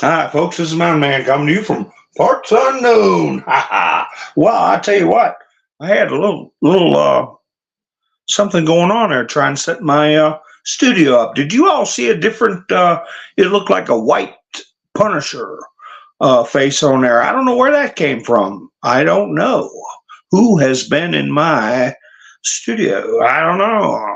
Hi, folks. This is Mountain Man coming to you from parts unknown. Ha ha. Well, I tell you what, I had a little something going on there trying to set my studio up. Did you all see a different? It looked like a white Punisher face on there. I don't know where that came from. I don't know who has been in my studio. I don't know.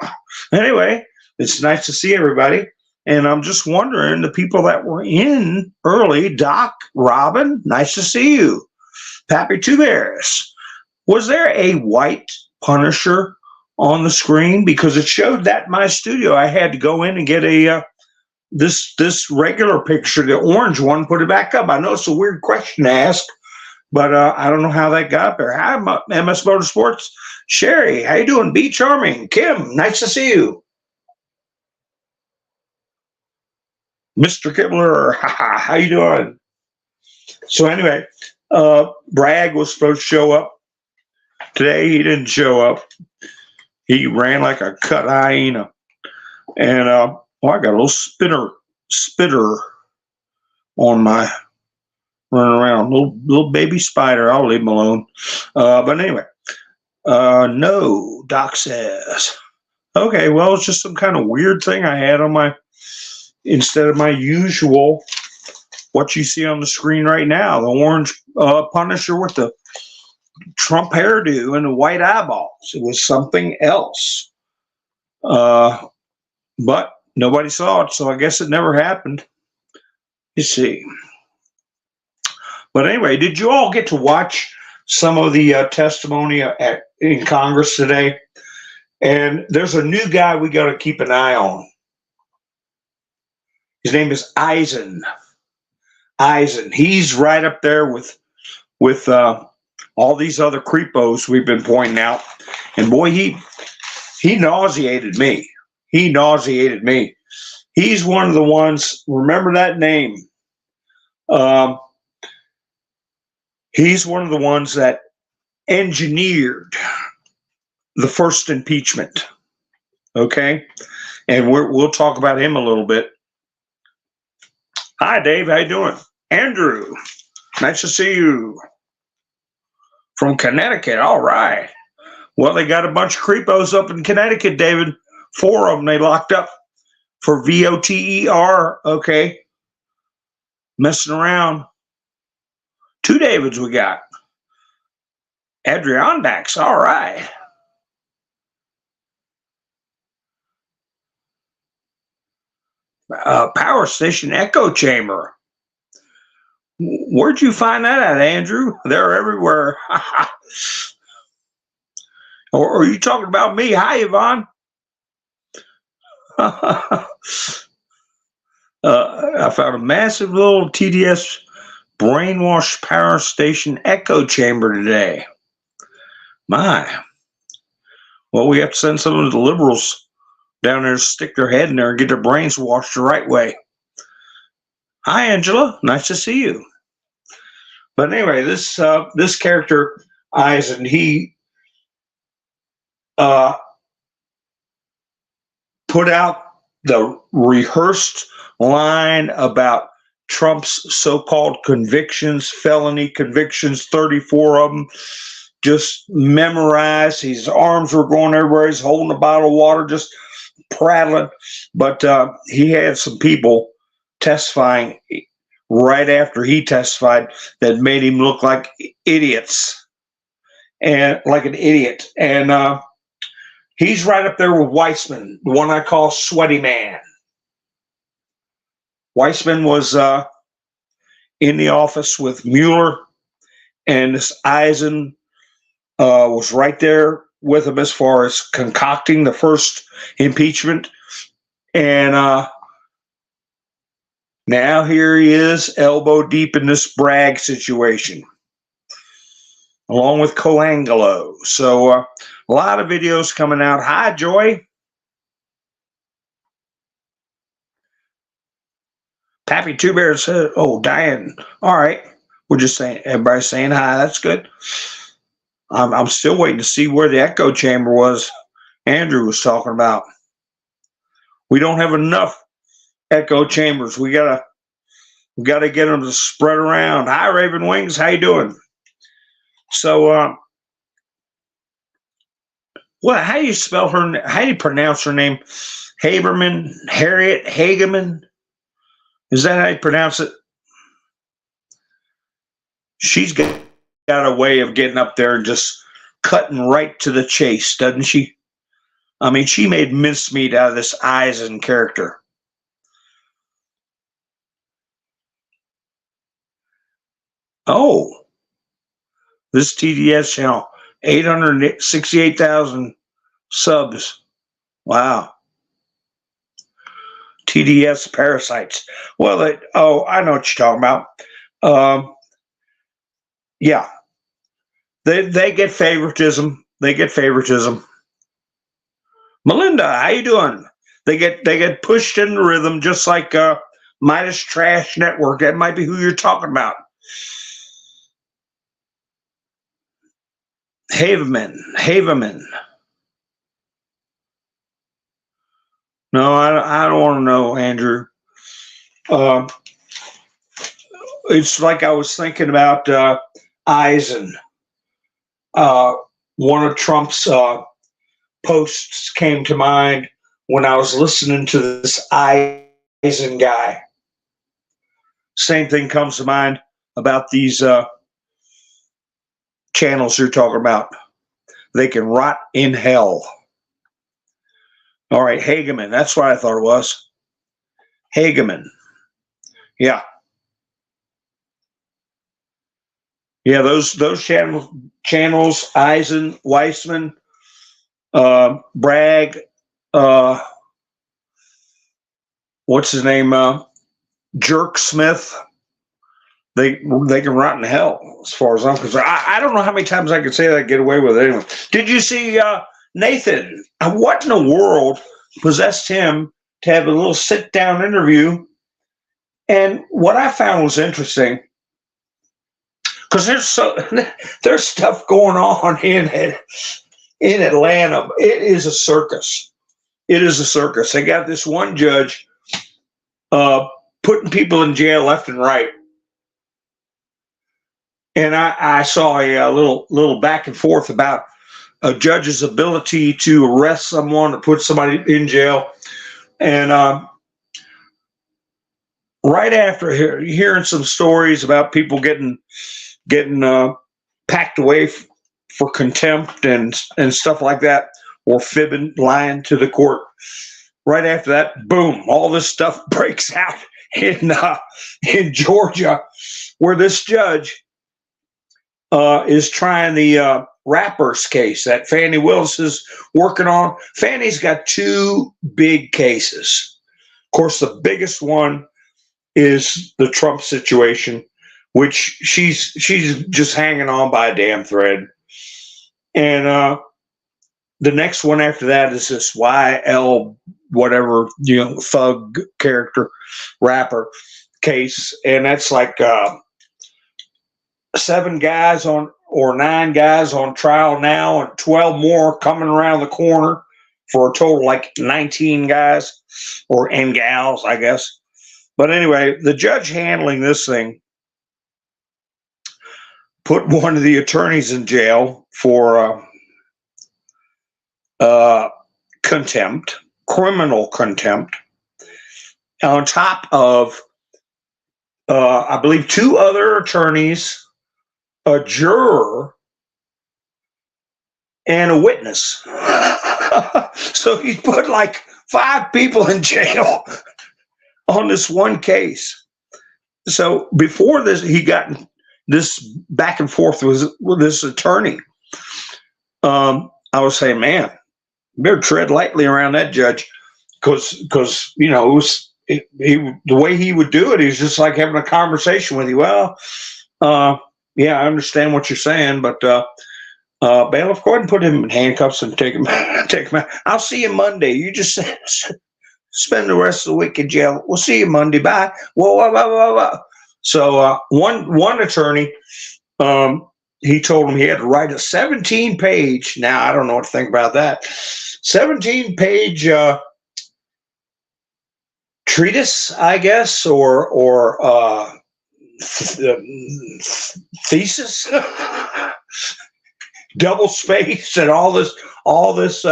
Anyway, it's nice to see everybody. And I'm just wondering, the people that were in early, Doc, Robin, nice to see you. Pappy Two Bears, was there a white Punisher on the screen? Because it showed that in my studio. I had to go in and get a this regular picture, the orange one, put it back up. I know it's a weird question to ask, but I don't know how that got there. Hi, MS Motorsports. Sherry, how you doing? Be Charming. Kim, nice to see you. Mr. Kibler, how you doing? So anyway, Bragg was supposed to show up today. He didn't show up. He ran like a cut hyena. And I got a little spitter on my running around. Little baby spider. I'll leave him alone. But anyway, no, Doc says. Okay, well, it's just some kind of weird thing I had on my, instead of my usual, what you see on the screen right now, the orange Punisher with the Trump hairdo and the white eyeballs. It was something else. But nobody saw it, so I guess it never happened. You see. But anyway, did you all get to watch some of the testimony in Congress today? And there's a new guy we got to keep an eye on. His name is Eisen. He's right up there with all these other creepos we've been pointing out. And boy, he nauseated me. He's one of the ones, remember that name. He's one of the ones that engineered the first impeachment. Okay? And we'll talk about him a little bit. Hi, Dave. How you doing? Andrew, nice to see you. From Connecticut. All right. Well, they got a bunch of creepos up in Connecticut, David. 4 of them they locked up for VOTER. Okay. Messing around. 2 Davids we got. Adirondacks. All right. Power station echo chamber. Where'd you find that at, Andrew? They're everywhere. Or are you talking about me? Hi, Yvonne. I found a massive little TDS brainwash power station echo chamber today. My. Well, we have to send some of the liberals down there to stick their head in there and get their brains washed the right way. Hi, Angela. Nice to see you. But anyway, this character, Eisen, he put out the rehearsed line about Trump's so-called convictions, felony convictions, 34 of them, just memorized. His arms were going everywhere. He's holding a bottle of water, just prattling. But he had some people testifying right after he testified that made him look like idiots and like an idiot. And he's right up there with Weissman, the one I call Sweaty Man. Weissman was in the office with Mueller, and this Eisen was right there with him as far as concocting the first impeachment. And now here he is, elbow deep in this Bragg situation, along with Colangelo. So a lot of videos coming out. Hi, Joy. Pappy Two Bears said, oh, Diane. All right. We're just saying, everybody's saying hi. That's good. I'm still waiting to see where the echo chamber was Andrew was talking about. We don't have enough echo chambers. We got to We got to get them to spread around. Hi, Raven Wings. How you doing? So, well, how do you spell her? How do you pronounce her name? Haberman, Harriet Hageman. Is that how you pronounce it? She's got a way of getting up there and just cutting right to the chase, doesn't she? I mean, she made mincemeat out of this Eisen character. Oh, this TDS channel, 868,000 subs. Wow. TDS parasites. Well, I know what you're talking about. Yeah, they get favoritism. They get favoritism. Melinda, how you doing? They get pushed in the rhythm, just like Midas Trash Network. That might be who you're talking about. Haveman. No, I don't want to know, Andrew. It's like I was thinking about Eisen. One of Trump's posts came to mind when I was listening to this Eisen guy. Same thing comes to mind about these channels you're talking about. They can rot in hell. All right, Hageman. That's what I thought it was. Hageman. Yeah. Yeah, those channels, Eisen, Weissman, Bragg, what's his name? Jerk Smith. They can rot in hell, as far as I'm concerned. I don't know how many times I could say that and get away with it anyway. Did you see Nathan? What in the world possessed him to have a little sit-down interview? And what I found was interesting, because there's stuff going on in Atlanta. It is a circus. It is a circus. They got this one judge putting people in jail left and right. And I saw a little back and forth about a judge's ability to arrest someone, to put somebody in jail. And right after hearing some stories about people getting packed away for contempt and stuff like that, or fibbing, lying to the court, right after that, boom, all this stuff breaks out in Georgia, where this judge is trying the Rappers case that Fannie Willis is working on. Fannie's got two big cases. Of course, the biggest one is the Trump situation, which she's just hanging on by a damn thread. And the next one after that is this YL whatever, thug character rapper case, and that's like 7 guys or 9 guys on trial now, and 12 more coming around the corner, for a total like 19 guys and gals, I guess. But anyway, the judge handling this thing put one of the attorneys in jail for contempt, criminal contempt, on top of I believe 2 other attorneys, a juror, and a witness. So he put like 5 people in jail on this one case. So before this, he got this back and forth with this attorney. I was saying, man, better tread lightly around that judge, because the way he would do it, he's just like having a conversation with you. Well, yeah, I understand what you're saying, but bailiff, go ahead and put him in handcuffs and take him out. I'll see you Monday. You just spend the rest of the week in jail. We'll see you Monday. Bye. Whoa. So one attorney, he told him he had to write a 17-page. Now I don't know what to think about that. 17-page treatise, I guess, or thesis, double space, and all this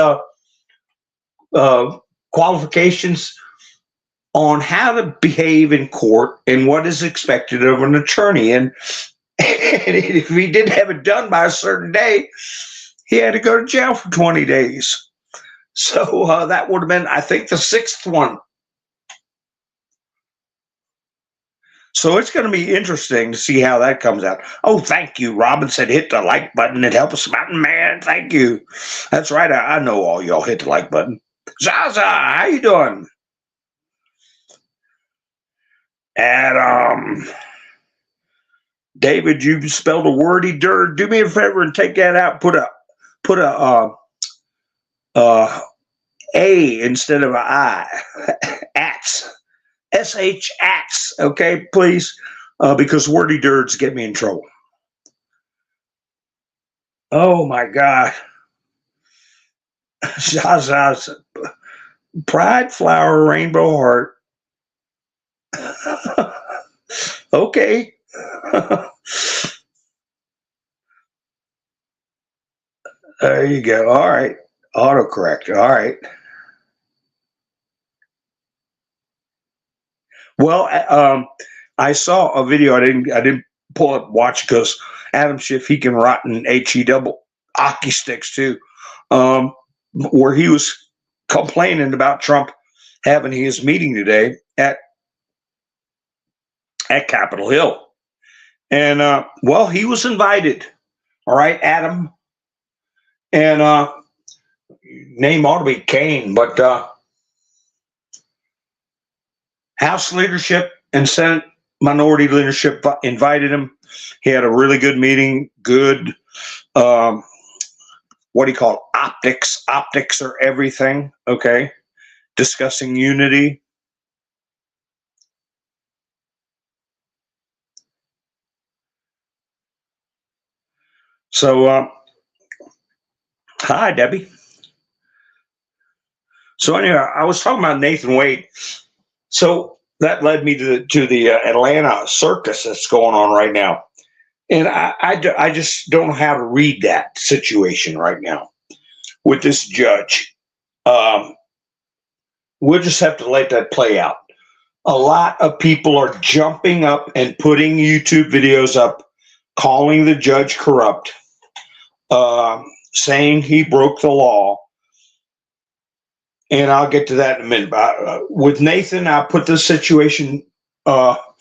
qualifications on how to behave in court and what is expected of an attorney. And if he didn't have it done by a certain day, he had to go to jail for 20 days. So that would have been, I think, the sixth one. So it's going to be interesting to see how that comes out. Oh, thank you. Robin said hit the like button. It helps us out, man. Thank you. That's right. I know all y'all hit the like button. Zaza, how you doing? Adam. David, you spelled a wordy dirt. Do me a favor and take that out. Put a A instead of a I. Ats. SH ats. Okay, please. Because wordy dirts get me in trouble. Oh my God. Zaza. Pride flower rainbow heart. Okay. There you go. All right. Autocorrect. All right. Well, I saw a video. I didn't pull up watch because Adam Schiff, he can rotten HE double hockey sticks too, where he was complaining about Trump having his meeting today at Capitol Hill. And well, he was invited. All right, Adam. And name ought to be Kane, but House leadership and Senate minority leadership invited him. He had a really good meeting. Good, what do you call it? Optics? Optics are everything. Okay, discussing unity. So, hi, Debbie. So anyway, I was talking about Nathan Wade. So that led me to the Atlanta circus that's going on right now. And I just don't know how to read that situation right now with this judge. We'll just have to let that play out. A lot of people are jumping up and putting YouTube videos up, calling the judge corrupt, saying he broke the law. And I'll get to that in a minute. With Nathan, I'll put this situation, tuck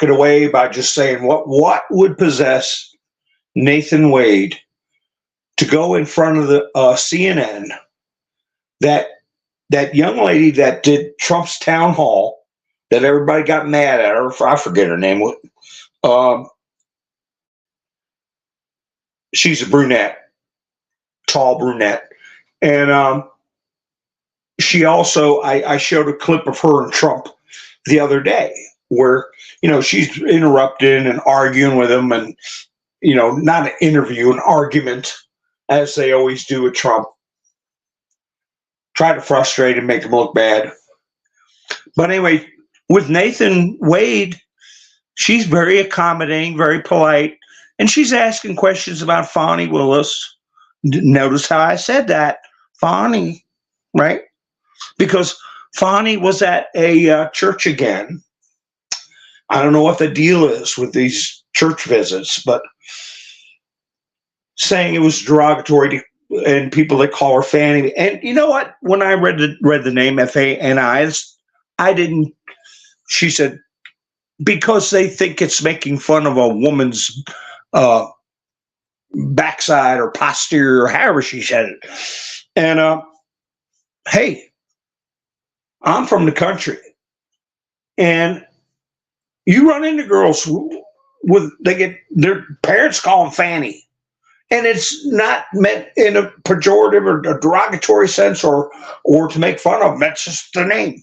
it away by just saying what would possess Nathan Wade to go in front of the CNN, that young lady that did Trump's town hall, that everybody got mad at her. I forget her name. She's a brunette, tall brunette, and she also, I showed a clip of her and Trump the other day where, she's interrupting and arguing with him, and, not an interview, an argument, as they always do with Trump. Try to frustrate and make him look bad. But anyway, with Nathan Wade, she's very accommodating, very polite, and she's asking questions about Fani Willis. Notice how I said that, Fani, right? Because Fani was at a church again. I don't know what the deal is with these church visits, but saying it was derogatory to, and people that call her Fanny. And you know what? When I read the name Fani, I didn't. She said because they think it's making fun of a woman's backside or posterior, or however she said it. And hey. I'm from the country, and you run into girls they get their parents call them Fanny, and it's not meant in a pejorative or a derogatory sense or to make fun of them. That's just the name.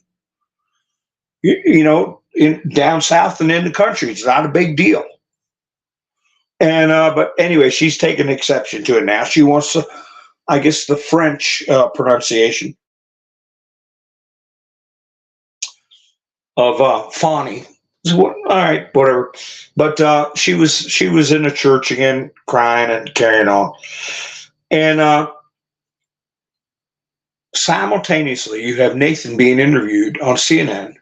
Down south and in the country, it's not a big deal. And but anyway, she's taken exception to it now. She wants to, I guess, the French pronunciation. Fawny. All right, whatever. But she was in a church again, crying and carrying on, and simultaneously you have Nathan being interviewed on CNN.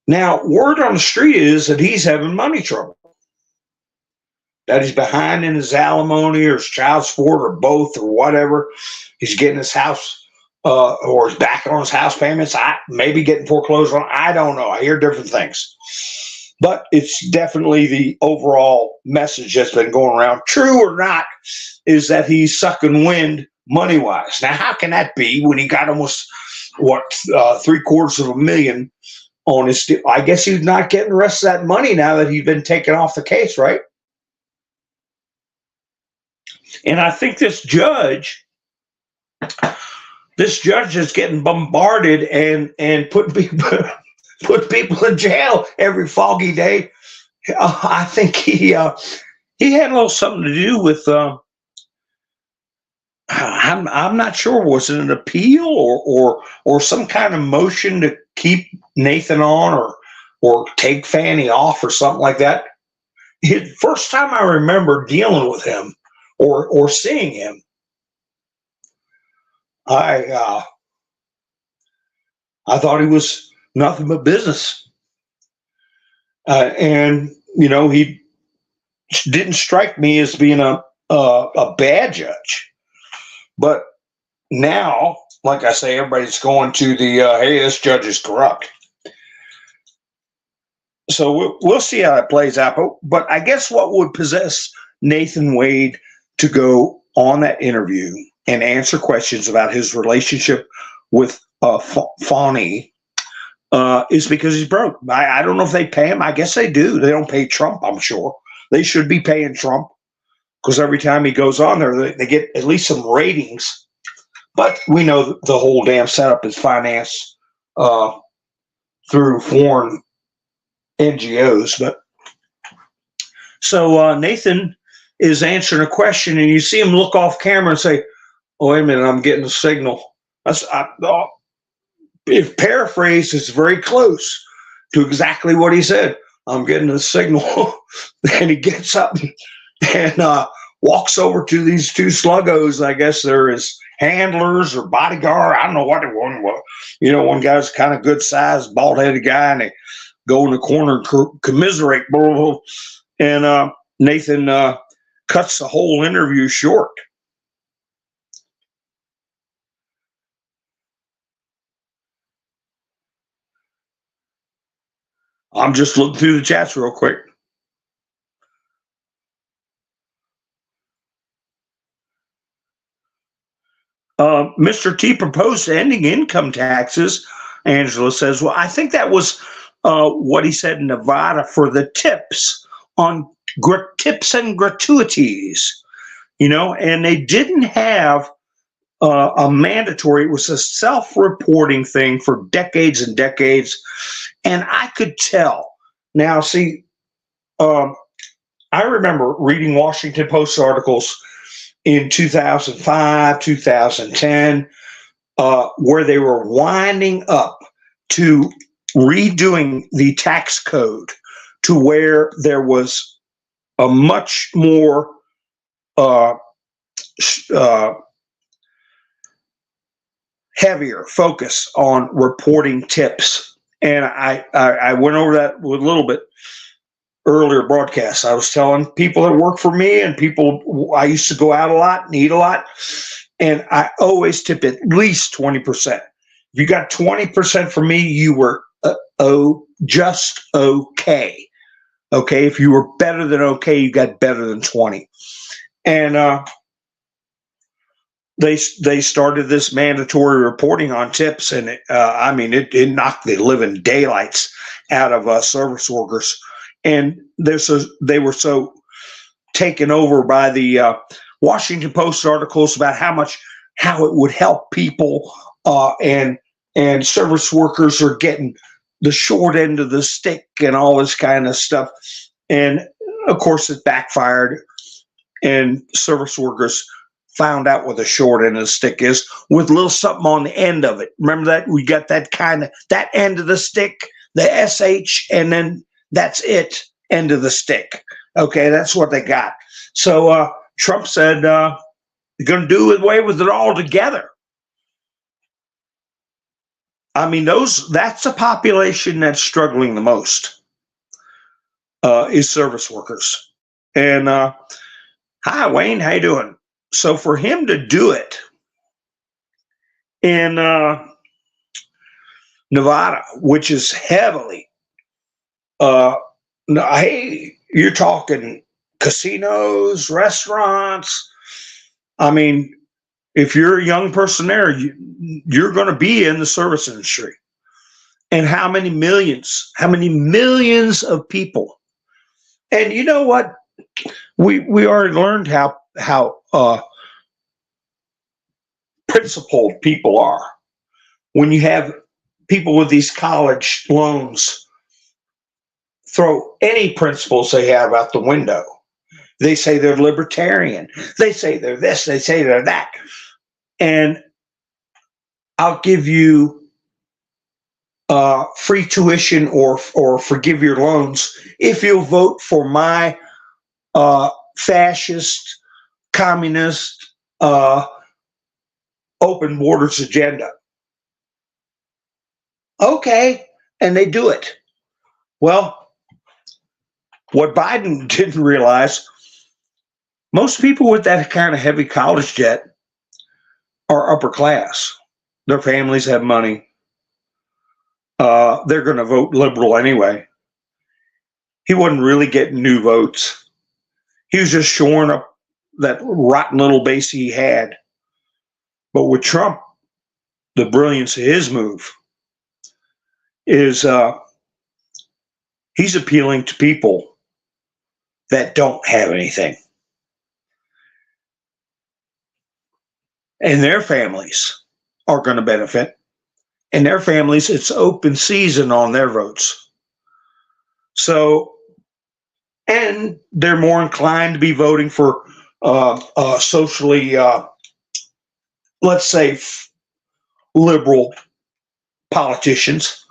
Now, word on the street is that he's having money trouble, that he's behind in his alimony or his child support or both or whatever. He's getting his house or he's back on his house payments. Maybe getting foreclosed on. I don't know. I hear different things. But it's definitely the overall message that's been going around, true or not, is that he's sucking wind money-wise. Now, how can that be when he got almost, $750,000 on his deal? I guess he's not getting the rest of that money now that he's been taken off the case, right? And I think this judge is getting bombarded and putting people in jail every foggy day. I think he had a little something to do with. I'm not sure. Was it an appeal or some kind of motion to keep Nathan on or take Fanny off or something like that? First time I remember dealing with him or seeing him, I thought he was nothing but business, and he didn't strike me as being a bad judge. But now, like I say, everybody's going to the hey, this judge is corrupt. So we'll see how it plays out. But I guess what would possess Nathan Wade to go on that interview and answer questions about his relationship with Fawny is because he's broke. I don't know if they pay him. I guess they do. They don't pay Trump, I'm sure. They should be paying Trump because every time he goes on there, they get at least some ratings. But we know the whole damn setup is financed through foreign NGOs. But so Nathan is answering a question, and you see him look off camera and say, "Oh, wait a minute, I'm getting a signal." If paraphrased, it's very close to exactly what he said. I'm getting a signal. And he gets up and walks over to these two sluggos. I guess they're his handlers or bodyguard. I don't know what they want. One guy's kind of good sized, bald headed guy, and they go in the corner and commiserate. And Nathan cuts the whole interview short. I'm just looking through the chats real quick. Mr. T proposed ending income taxes. Angela says, well, I think that was what he said in Nevada for the tips on tips and gratuities, and they didn't have a mandatory. It was a self-reporting thing for decades and decades. And I could tell. Now, see, I remember reading Washington Post articles in 2005, 2010, where they were winding up to redoing the tax code to where there was a much more heavier focus on reporting tips. And I went over that with a little bit earlier broadcast. I was telling people that work for me and people, I used to go out a lot and eat a lot, and I always tip at least 20%. If you got 20% from me, you were just okay. Okay, if you were better than okay, you got better than 20. And they started this mandatory reporting on tips, and it knocked the living daylights out of service workers. And they were so taken over by the Washington Post articles about how it would help people, and service workers are getting the short end of the stick and all this kind of stuff. And of course, it backfired, and service workers found out what the short end of the stick is with a little something on the end of it. Remember that? We got that end of the stick the SH, and then that's it, end of the stick. Okay, that's what they got. So Trump said, you're going to do away with it altogether. I mean, that's the population that's struggling the most, is service workers. And hi, Wayne, how you doing? So for him to do it in Nevada, which is heavily, hey, you're talking casinos, restaurants. I mean, if you're a young person there, you're going to be in the service industry. And how many millions of people? And you know what? We already learned how principled people are. When you have people with these college loans throw any principles they have out the window. They say they're libertarian. They say they're this. They say they're that. And I'll give you free tuition or forgive your loans if you'll vote for my fascist, communist, open borders agenda. Okay, and they do it. Well, what Biden didn't realize, most people with that kind of heavy college debt are upper class. Their families have money. They're going to vote liberal anyway. He wasn't really getting new votes. He was just shoring up that rotten little base he had. But with Trump, the brilliance of his move is he's appealing to people that don't have anything. And their families are going to benefit. And their families, it's open season on their votes. So, and they're more inclined to be voting for socially, let's say, liberal politicians.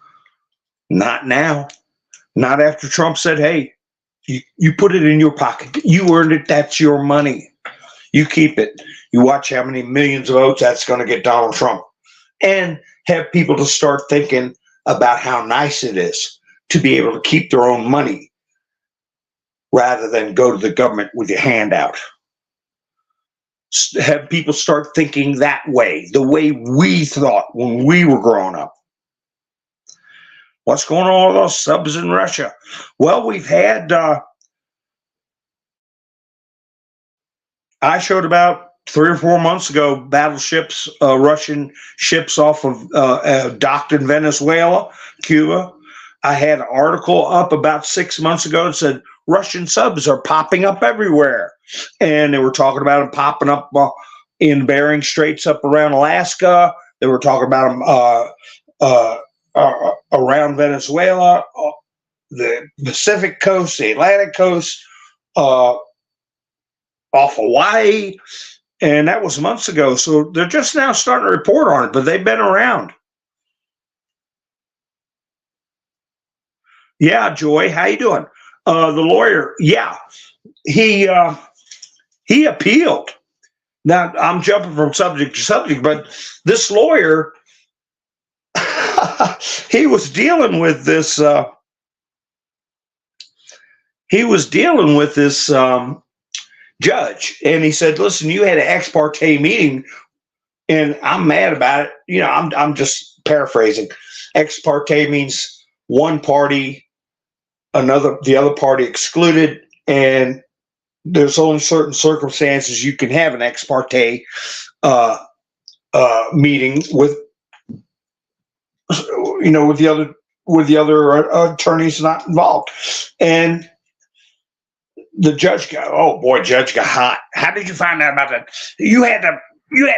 Not now. Not after Trump said, hey, you put it in your pocket. You earned it. That's your money. You keep it. You watch how many millions of votes that's going to get Donald Trump. And have people to start thinking about how nice it is to be able to keep their own money rather than go to the government with your hand out. Have people start thinking that way, the way we thought when we were growing up. What's going on with those subs in Russia? Well, we've had, I showed about 3 or 4 months ago, battleships, Russian ships off of docked in Venezuela, Cuba. I had an article up about 6 months ago that said Russian subs are popping up everywhere. And they were talking about them popping up in Bering Straits up around Alaska. They were talking about them around Venezuela, the Pacific coast, the Atlantic coast, off Hawaii. And that was months ago. So they're just now starting to report on it, but they've been around. Yeah, Joy, how you doing? The lawyer, yeah, he appealed. Now, I'm jumping from subject to subject, but this lawyer, he was dealing with this, judge, and he said, listen, you had an ex parte meeting and I'm mad about it. You know, I'm just paraphrasing. Ex parte means one party, the other party excluded, and there's only certain circumstances you can have an ex parte meeting with, you know, with the other attorneys not involved. And the judge got, oh boy, judge got hot. How did you find out about that? You had to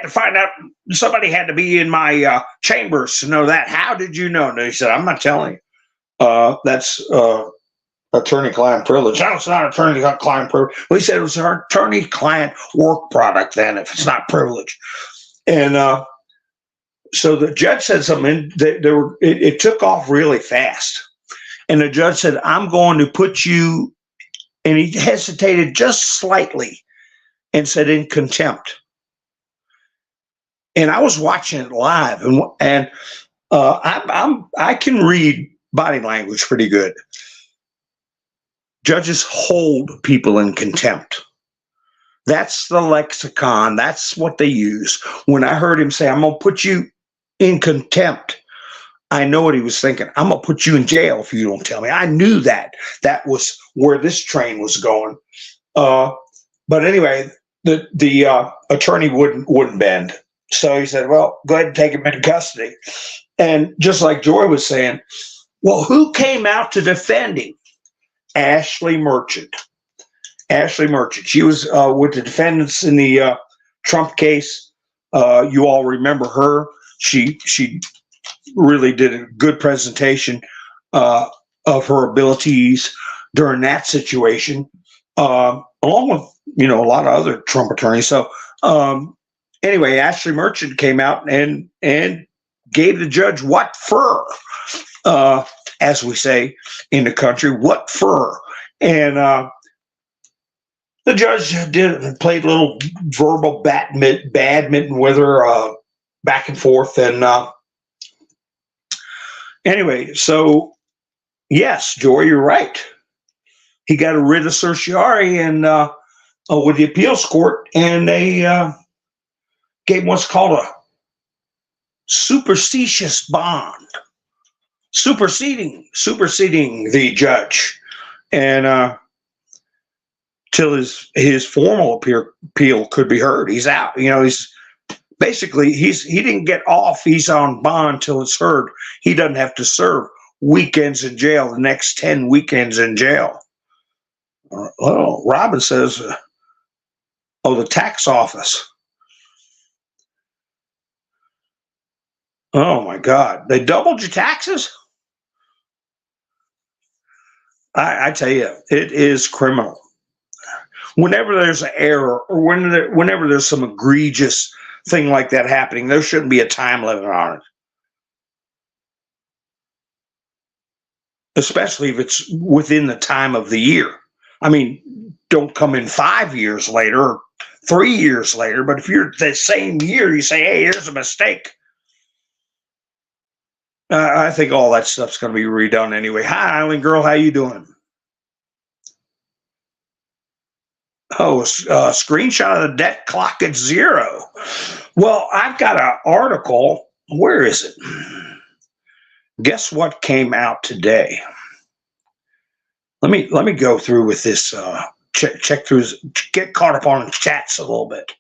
find out. Somebody had to be in my chambers to know that. How did you know? And he said, I'm not telling you. That's attorney-client privilege. No, it's not attorney-client privilege. Well, he said it was our attorney-client work product then, if it's not privilege. And so the judge said something. It took off really fast. And the judge said, I'm going to put you, and he hesitated just slightly and said, in contempt. And I was watching it live, and I can read body language pretty good. Judges hold people in contempt. That's the lexicon. That's what they use. When I heard him say, I'm going to put you in contempt, I know what he was thinking. I'm going to put you in jail if you don't tell me. I knew that. That was where this train was going. But anyway, the attorney wouldn't bend. So he said, well, go ahead and take him into custody. And just like Joy was saying, well, who came out to defend him? Ashley Merchant. Ashley Merchant. She was with the defendants in the Trump case. You all remember her. She really did a good presentation of her abilities during that situation, along with a lot of other Trump attorneys. So anyway, Ashley Merchant came out and gave the judge what for, as we say in the country, what for. And the judge played a little verbal badminton with her, back and forth. And anyway, so yes, Joy, you're right. He got a writ of certiorari and with the appeals court, and they gave what's called a superstitious bond, superseding the judge, and till his formal appeal could be heard. He's out. He's basically he didn't get off. He's on bond till it's heard. He doesn't have to serve weekends in jail. The next 10 weekends in jail. Well, Robin says, the tax office. Oh my God, they doubled your taxes? I tell you, it is criminal. Whenever there's an error, or whenever there's some egregious thing like that happening, there shouldn't be a time limit on it. Especially if it's within the time of the year. I mean, don't come in 5 years later or 3 years later, but if you're the same year, you say, hey, here's a mistake. I think all that stuff's going to be redone anyway. Hi, Island Girl, how you doing? Oh, screenshot of the debt clock at 0. Well, I've got an article. Where is it? Guess what came out today? Let me go through with this. Check through. Get caught up on the chats a little bit.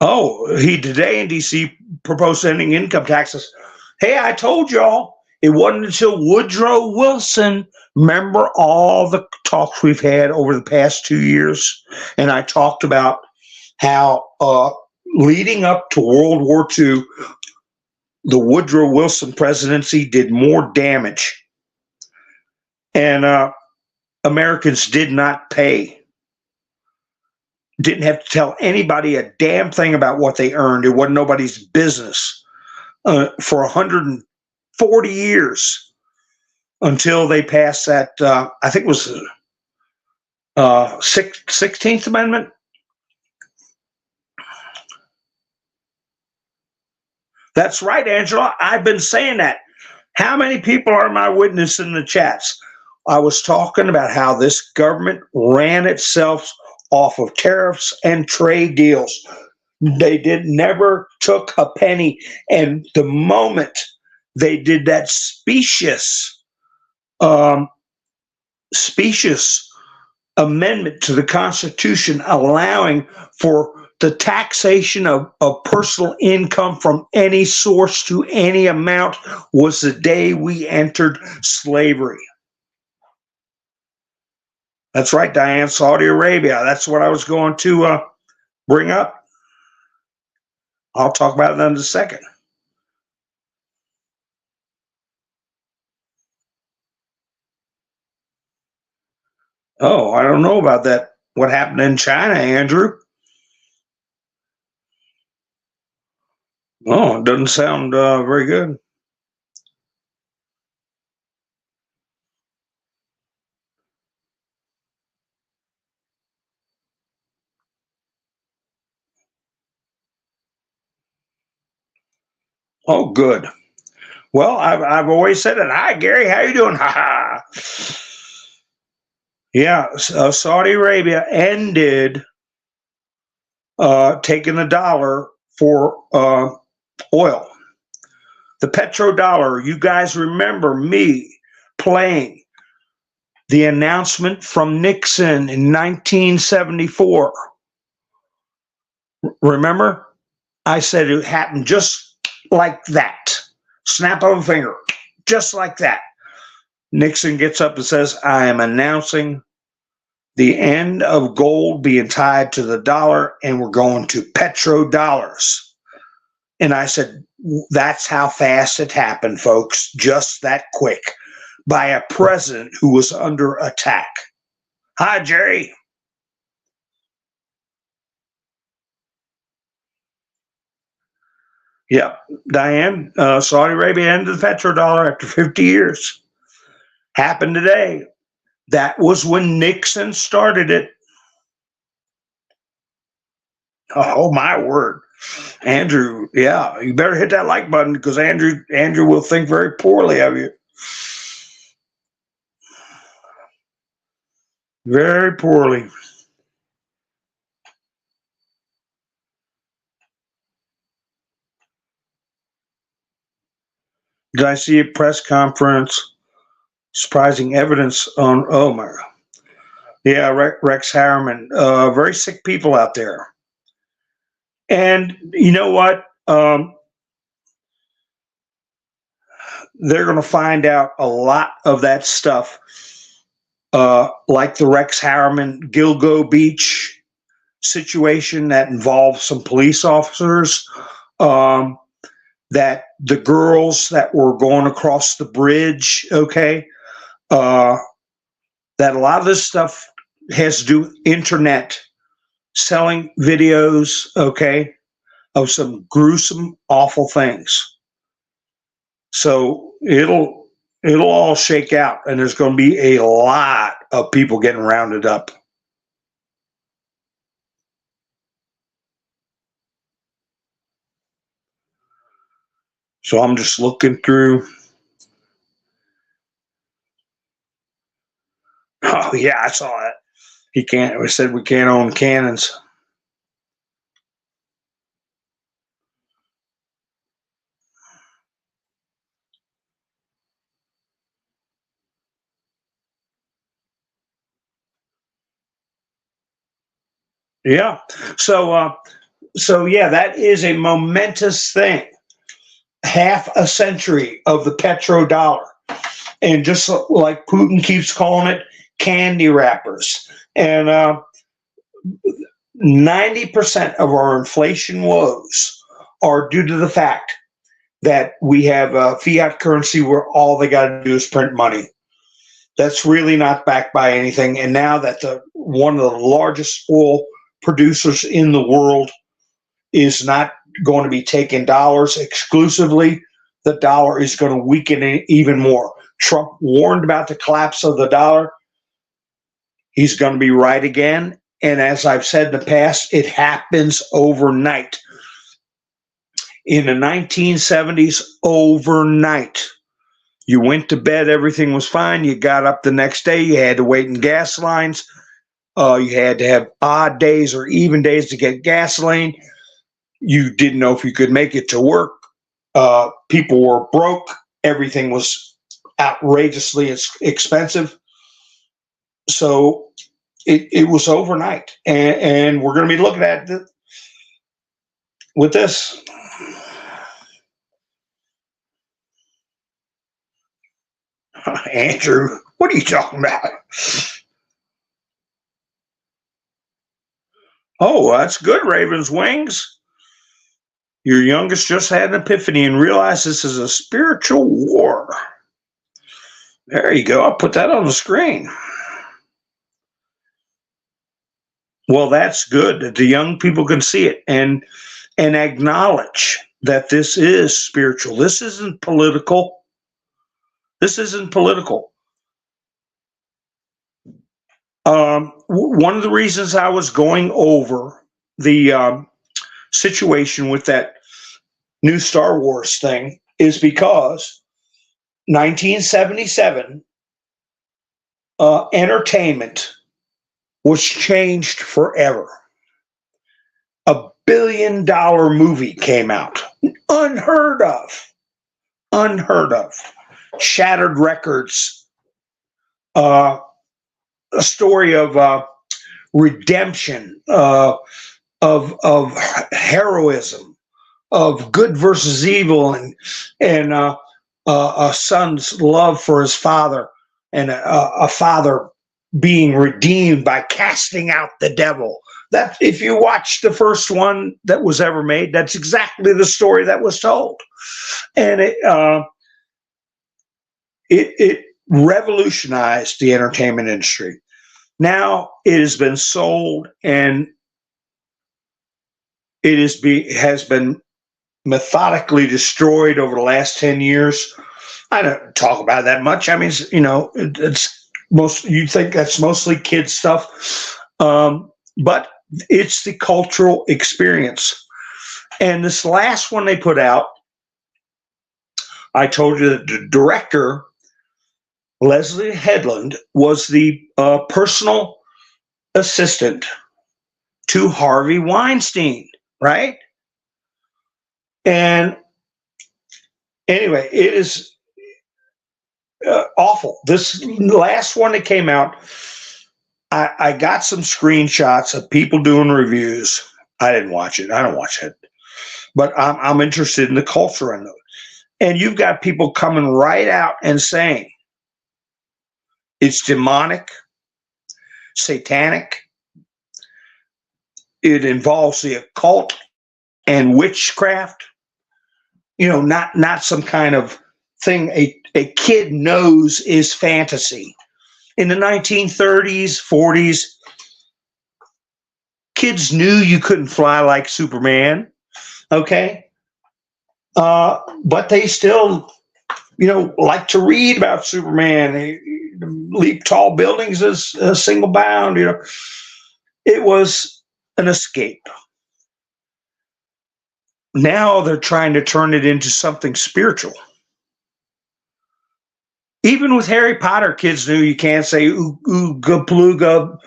Oh, he today in D.C. proposed ending income taxes. Hey, I told y'all it wasn't until Woodrow Wilson. Remember all the talks we've had over the past 2 years, and I talked about how leading up to World War II, the Woodrow Wilson presidency did more damage, and Americans did not pay. Didn't have to tell anybody a damn thing about what they earned. It wasn't nobody's business for 140 years until they passed that, I think it was 16th Amendment. That's right, Angela. I've been saying that. How many people are my witness in the chats? I was talking about how this government ran itself off of tariffs and trade deals. They never took a penny. And the moment they did that specious amendment to the Constitution allowing for the taxation of personal income from any source to any amount was the day we entered slavery. That's right, Diane, Saudi Arabia. That's what I was going to bring up. I'll talk about it in a second. Oh, I don't know about that. What happened in China, Andrew? Oh, it doesn't sound very good. Oh, good. Well, I've always said it. Hi, Gary. How you doing? Ha ha. Yeah, Saudi Arabia ended taking the dollar for oil. The petrodollar. You guys remember me playing the announcement from Nixon in 1974. Remember? I said it happened just like that. Snap of a finger. Just like that. Nixon gets up and says, I am announcing the end of gold being tied to the dollar, and we're going to petrodollars. And I said, that's how fast it happened, folks. Just that quick. By a president who was under attack. Hi, Jerry. Yeah, Diane, Saudi Arabia ended the petrodollar after 50 years. Happened today. That was when Nixon started it. Oh, my word. Andrew, yeah, you better hit that like button because Andrew will think very poorly of you. Very poorly. Did I see a press conference? Surprising evidence on, oh my, yeah, Rex Harriman. Very sick people out there. And you know what? They're going to find out a lot of that stuff, like the Rex Harriman Gilgo Beach situation that involved some police officers, that the girls that were going across the bridge, okay, that a lot of this stuff has to do with internet, selling videos, okay, of some gruesome, awful things. So it'll all shake out, and there's going to be a lot of people getting rounded up. So I'm just looking through. Oh yeah, I saw it. He can't. We said we can't own cannons. Yeah. So yeah, that is a momentous thing. Half a century of the petrodollar, and just like Putin keeps calling it, candy wrappers. And 90% of our inflation woes are due to the fact that we have a fiat currency where all they got to do is print money. That's really not backed by anything. And now that one of the largest oil producers in the world is not going to be taking dollars exclusively, the dollar is going to weaken even more. Trump warned about the collapse of the dollar. He's going to be right again. And as I've said in the past, it happens overnight. In the 1970s, overnight. You went to bed, everything was fine. You got up the next day, you had to wait in gas lines. You had to have odd days or even days to get gasoline. You didn't know if you could make it to work. People were broke. Everything was outrageously expensive. So it was overnight. And we're going to be looking at it with this. Andrew, what are you talking about? Oh, that's good, Raven's Wings. Your youngest just had an epiphany and realized this is a spiritual war. There you go. I'll put that on the screen. Well, that's good that the young people can see it and acknowledge that this is spiritual. This isn't political. This isn't political. One of the reasons I was going over the situation with that new Star Wars thing is because 1977 entertainment was changed forever. $1 billion movie came out, unheard of, shattered records, a story of redemption, of heroism, of good versus evil, and a son's love for his father, and a father being redeemed by casting out the devil. That, if you watch the first one that was ever made, that's exactly the story that was told, and it revolutionized the entertainment industry. Now it has been sold, and it has been methodically destroyed over the last 10 years. I don't talk about it that much. I mean, you think that's mostly kids stuff, but it's the cultural experience. And this last one they put out, I told you that the director, Leslie Headland, was the personal assistant to Harvey Weinstein, right? And anyway, it is awful. This last one that came out, I got some screenshots of people doing reviews. I didn't watch it. I don't watch it. But I'm interested in the culture in it. And you've got people coming right out and saying it's demonic, satanic. It involves the occult and witchcraft. Not some kind of thing a kid knows is fantasy. In the 1930s, 40s, kids knew you couldn't fly like Superman, okay? But they still, like to read about Superman. They leap tall buildings as a single bound, It was an escape. Now they're trying to turn it into something spiritual. Even with Harry Potter, kids knew you can't say ooga pluga,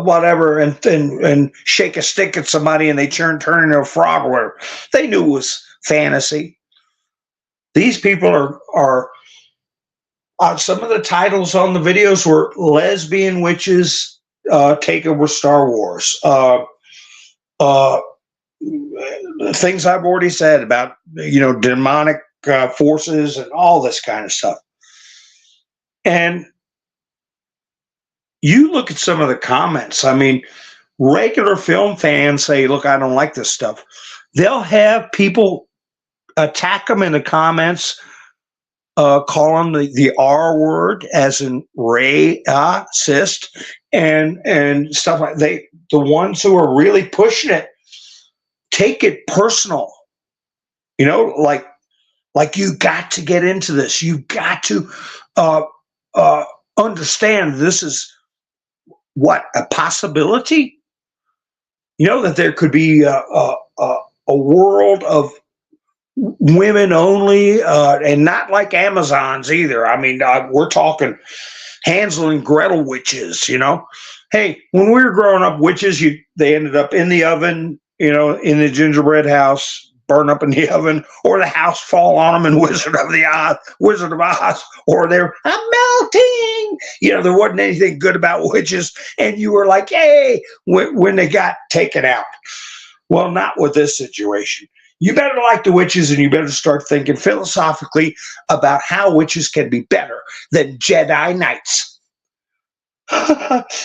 whatever, and shake a stick at somebody and they turn into a frog or whatever. They knew it was fantasy. These people are some of the titles on the videos were lesbian witches take over Star Wars. Things I've already said about, demonic forces and all this kind of stuff. And you look at some of the comments. I mean, regular film fans say, look, I don't like this stuff. They'll have people attack them in the comments, call them the R word, as in racist, and stuff like that. The ones who are really pushing it take it personal. Like you got to get into this. You got to understand this is a possibility. That there could be a world of women only, and not like Amazons either. I mean, we're talking Hansel and Gretel witches. Hey, when we were growing up, witches, they ended up in the oven, in the gingerbread house, burn up in the oven, or the house fall on them in Wizard of Oz, or they're melting. There wasn't anything good about witches, and you were like, hey, when they got taken out. Well, not with this situation. You better like the witches, and you better start thinking philosophically about how witches can be better than Jedi Knights.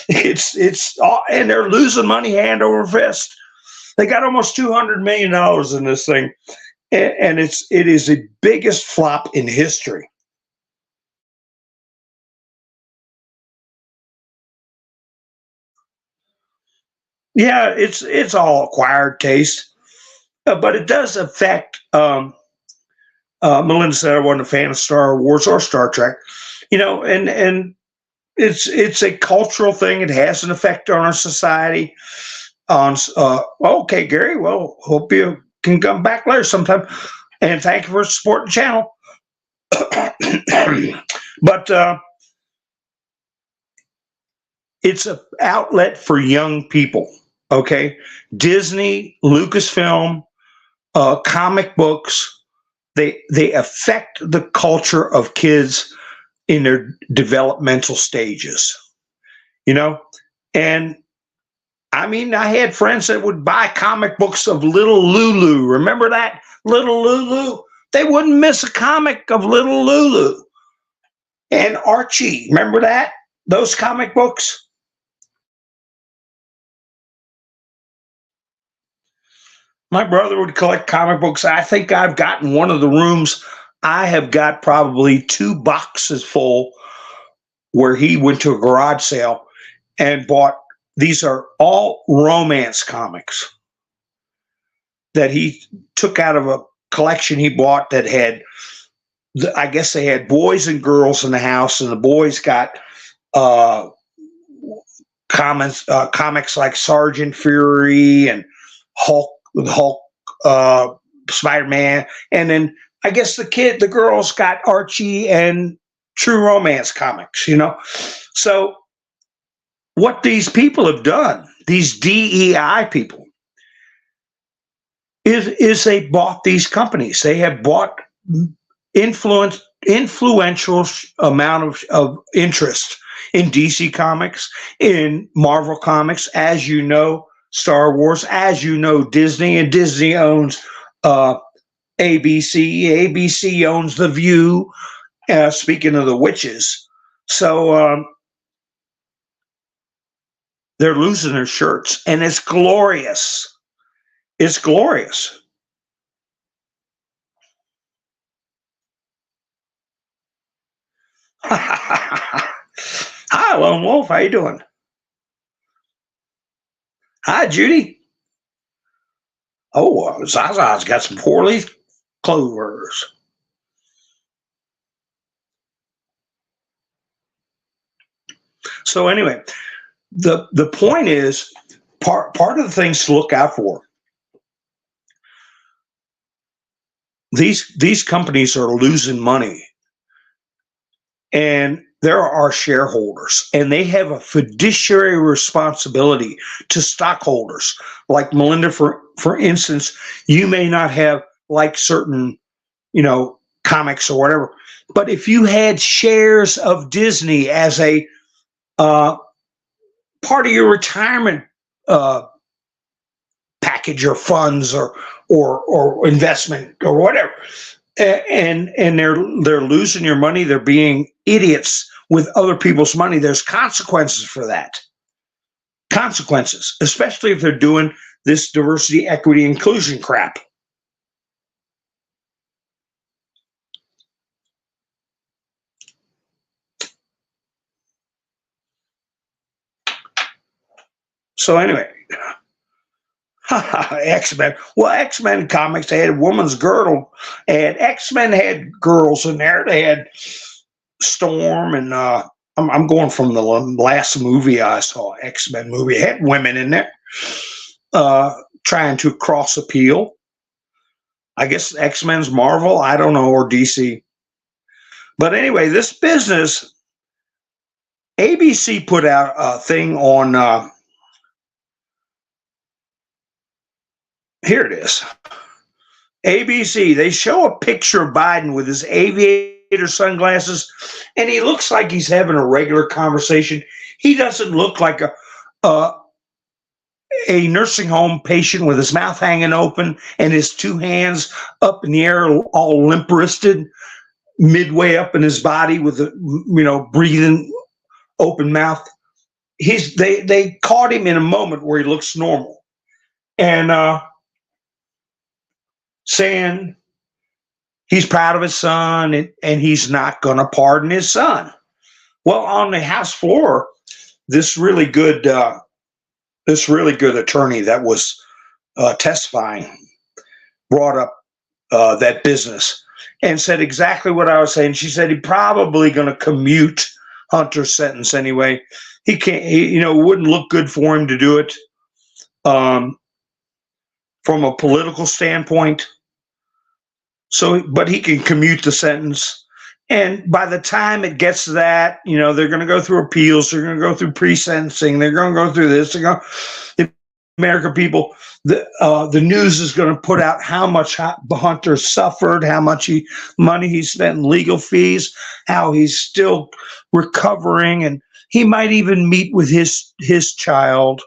It's all, and they're losing money hand over fist. They got almost $200 million in this thing, and it is the biggest flop in history. Yeah, it's all acquired taste, but it does affect. Melinda said I wasn't a fan of Star Wars or Star Trek, and it's a cultural thing. It has an effect on our society. Okay, Gary. Well, hope you can come back later sometime. And thank you for supporting the channel. But it's an outlet for young people. Okay, Disney, Lucasfilm, comic books, they affect the culture of kids in their developmental stages, you know. And I mean, I had friends that would buy comic books of Little Lulu. Remember that? Little Lulu? They wouldn't miss a comic of Little Lulu. And Archie, remember that? Those comic books? My brother would collect comic books. I think I've gotten one of the rooms. I have got probably 2 boxes full where he went to a garage sale and bought. These are all romance comics that he took out of a collection he bought that had, I guess they had boys and girls in the house, and the boys got comics like Sergeant Fury and Hulk, Spider-Man, and then I guess the girls got Archie and True Romance comics, you know. So what these people have done, these DEI people, is they bought these companies. They have bought influential amount of interest in DC Comics, in Marvel Comics, as you know, Star Wars, as you know, Disney, and Disney owns ABC. ABC owns The View. Speaking of the witches, so they're losing their shirts, and it's glorious. It's glorious. Hi, Lone Wolf. How you doing? Hi, Judy. Oh, Zaza's got some 4-leaf clovers. So anyway, the point is, part of the things to look out for. These companies are losing money, and there are shareholders, and they have a fiduciary responsibility to stockholders. Like Melinda, for instance, you may not have like certain, you know, comics or whatever, but if you had shares of Disney as a part of your retirement package or funds or investment or whatever, and they're losing your money, they're being idiots with other people's money, there's consequences for that. Consequences, especially if they're doing this diversity, equity, inclusion crap. So anyway, X-Men. Well, X-Men comics, they had Woman's Girdle, and X-Men had girls in there. They had Storm, and I'm going from the last movie I saw, X-Men movie. It had women in there trying to cross appeal. I guess X-Men's Marvel, I don't know, or DC. But anyway, this business, ABC put out a thing on, here it is. ABC, they show a picture of Biden with his aviator sunglasses, and he looks like he's having a regular conversation. He doesn't look like a nursing home patient with his mouth hanging open and his 2 hands up in the air, all limp-wristed, midway up in his body with a, you know, breathing open mouth. They caught him in a moment where he looks normal, and saying he's proud of his son and he's not going to pardon his son. Well, on the House floor, this really good attorney that was testifying brought up that business and said exactly what I was saying. She said he's probably going to commute Hunter's sentence anyway. He can't, you know, it wouldn't look good for him to do it. From a political standpoint. So, but he can commute the sentence. And by the time it gets to that, they're going to go through appeals. They're going to go through pre-sentencing. They're going to go through this. The American people, the news is going to put out how much Hunter suffered, how much money he spent in legal fees, how he's still recovering, and he might even meet with his child,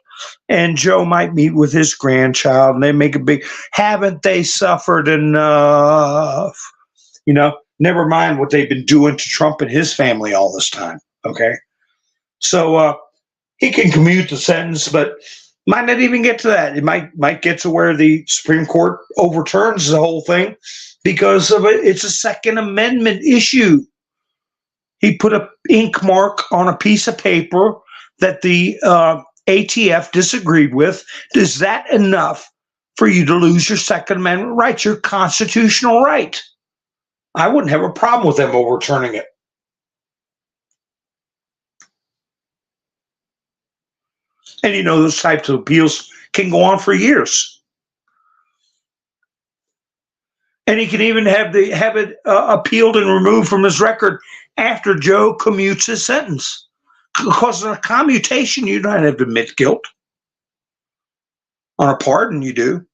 and Joe might meet with his grandchild, and they make a big, haven't they suffered enough? Never mind what they've been doing to Trump and his family all this time. Okay. So he can commute the sentence, but might not even get to that. It might get to where the Supreme Court overturns the whole thing because of it. It's a Second Amendment issue. He put an ink mark on a piece of paper that the ATF disagreed with. Is that enough for you to lose your Second Amendment rights, your constitutional right? I wouldn't have a problem with them overturning it. And those types of appeals can go on for years. And he can even have it appealed and removed from his record after Joe commutes his sentence. Because on a commutation, you don't have to admit guilt. On a pardon, you do.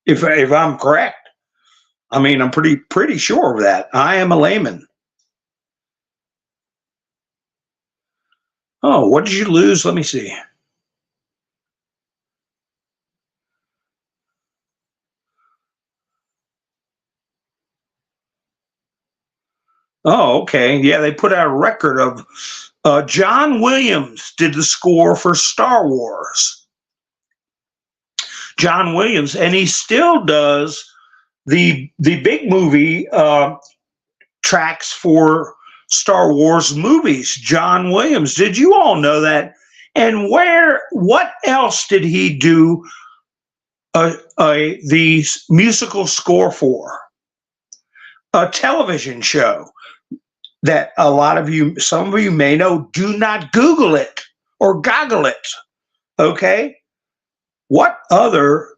If I'm correct. I mean, I'm pretty sure of that. I am a layman. Oh, what did you lose? Let me see. Oh, okay. Yeah, they put out a record of John Williams did the score for Star Wars. John Williams, and he still does the big movie tracks for Star Wars movies. John Williams. Did you all know that? And what else did he do the musical score for? A television show that some of you may know. Do not Google it or goggle it. Okay? What other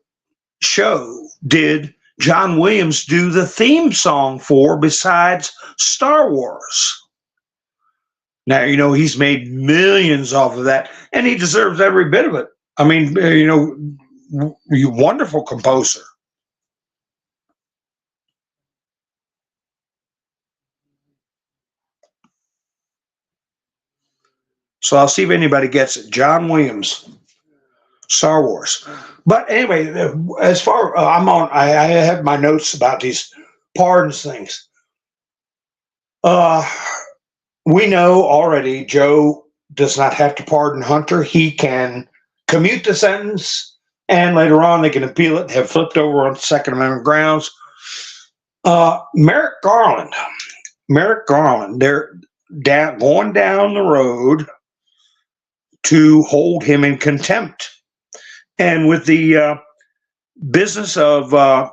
show did John Williams do the theme song for besides Star Wars? Now, he's made millions off of that, and he deserves every bit of it. I mean, you wonderful composer. So I'll see if anybody gets it. John Williams, Star Wars. But anyway, as far I have my notes about these pardons things. We know already Joe does not have to pardon Hunter. He can commute the sentence, and later on they can appeal it, have flipped over on Second Amendment grounds. Merrick Garland, they're going down the road to hold him in contempt. And with the business of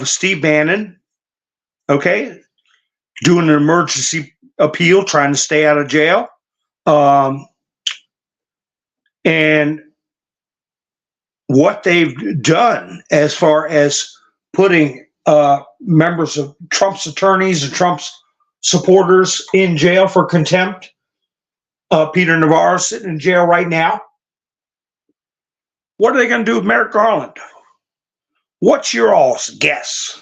Steve Bannon, okay, doing an emergency appeal, trying to stay out of jail, and what they've done as far as putting members of Trump's attorneys and Trump's supporters in jail for contempt. Peter Navarro sitting in jail right now. What are they going to do with Merrick Garland? What's your all's guess?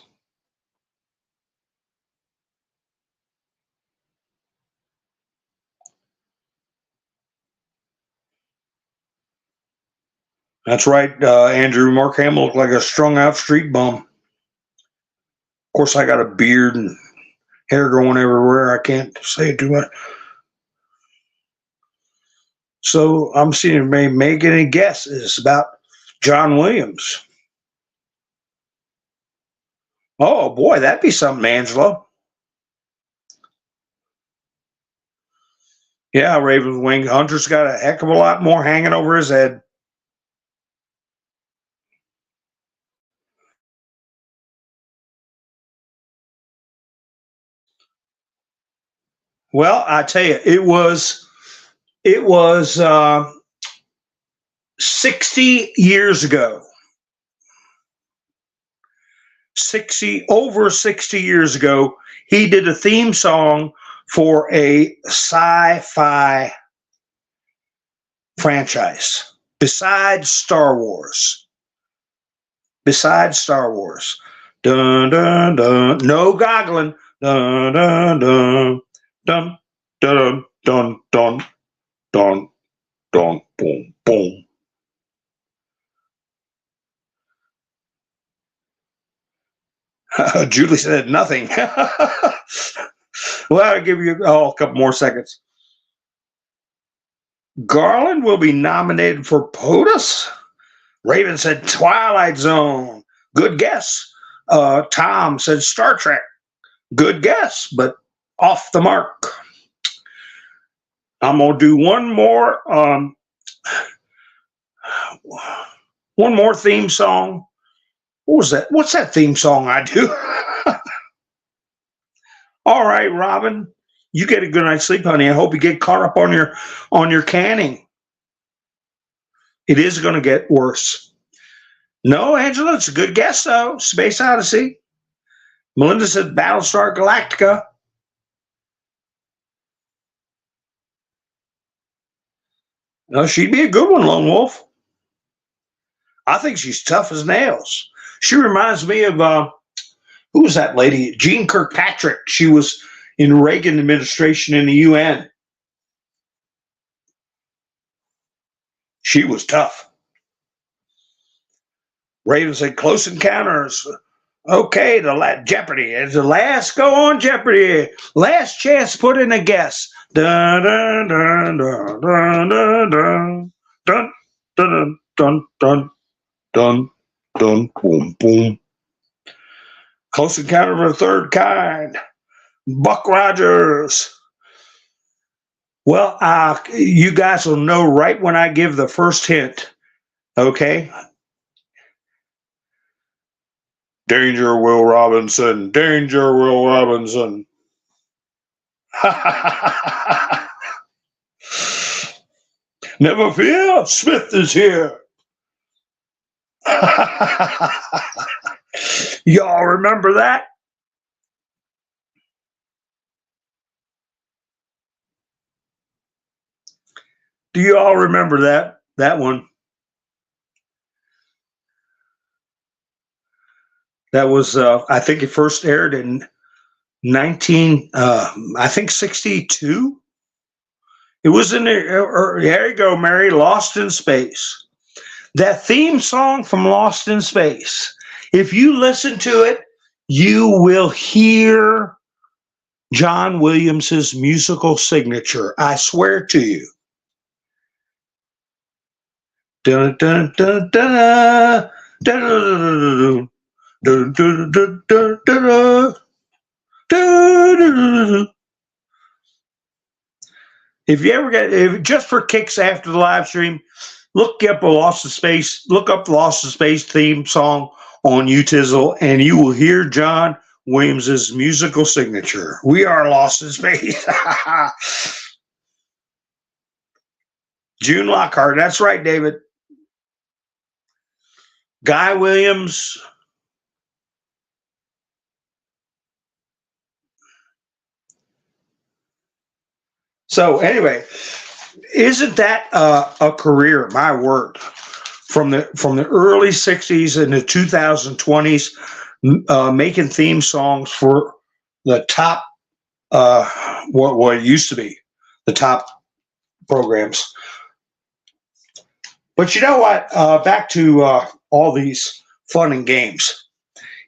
That's right, Andrew. Mark Hamill looked like a strung out street bum. Of course, I got a beard and hair growing everywhere. I can't say it too much. So I'm seeing everybody make any guesses about John Williams. Oh boy, that'd be something, Angelo. Yeah, Raven's Wing. Hunter's got a heck of a lot more hanging over his head. Well, I tell you, it was 60 years ago. over 60 years ago, he did a theme song for a sci-fi franchise besides Star Wars. Dun dun dun. No goggling. Dun dun dun dun dun dun dun dun dun boom boom. Julie said nothing. Well, I'll give you a couple more seconds. Garland will be nominated for POTUS. Raven said Twilight Zone. Good guess. Tom said Star Trek. Good guess, but off the mark. I'm gonna do one more theme song. What was that? What's that theme song I do? All right, Robin, you get a good night's sleep, honey. I hope you get caught up on your canning. It is going to get worse. No, Angela, it's a good guess though. Space Odyssey. Melinda said Battlestar Galactica. No, she'd be a good one, Lone Wolf. I think she's tough as nails. She reminds me of who was that lady? Jean Kirkpatrick. She was in Reagan administration in the UN. She was tough. Raven said Close Encounters. Okay, Jeopardy. It's the last go on Jeopardy. Last chance to put in a guess. Dun dun dun dun dun dun dun dun dun dun dun dun boom boom. Close Encounter of the Third Kind. Buck Rogers. Well, you guys will know right when I give the first hint. Okay. Danger, Will Robinson. Danger, Will Robinson. Never fear, Smith is here. Y'all remember that? Do you all remember that one? That was, I think it first aired in 62. It was in there. There you go, Mary. Lost in Space. That theme song from Lost in Space. If you listen to it, you will hear John Williams's musical signature. I swear to you. Dun, dun, dun, dun, dun, dun, dun, dun, dun, dun, dun, dun. If you ever get, just for kicks after the live stream, look up Lost in Space theme song on UTizzle, and you will hear John Williams's musical signature. We are lost in space. June Lockhart. That's right, David. Guy Williams. So anyway, isn't that a career? My word, from the early '60s and the 2020s, making theme songs for the top, what it used to be, the top programs. But you know what? Back to all these fun and games.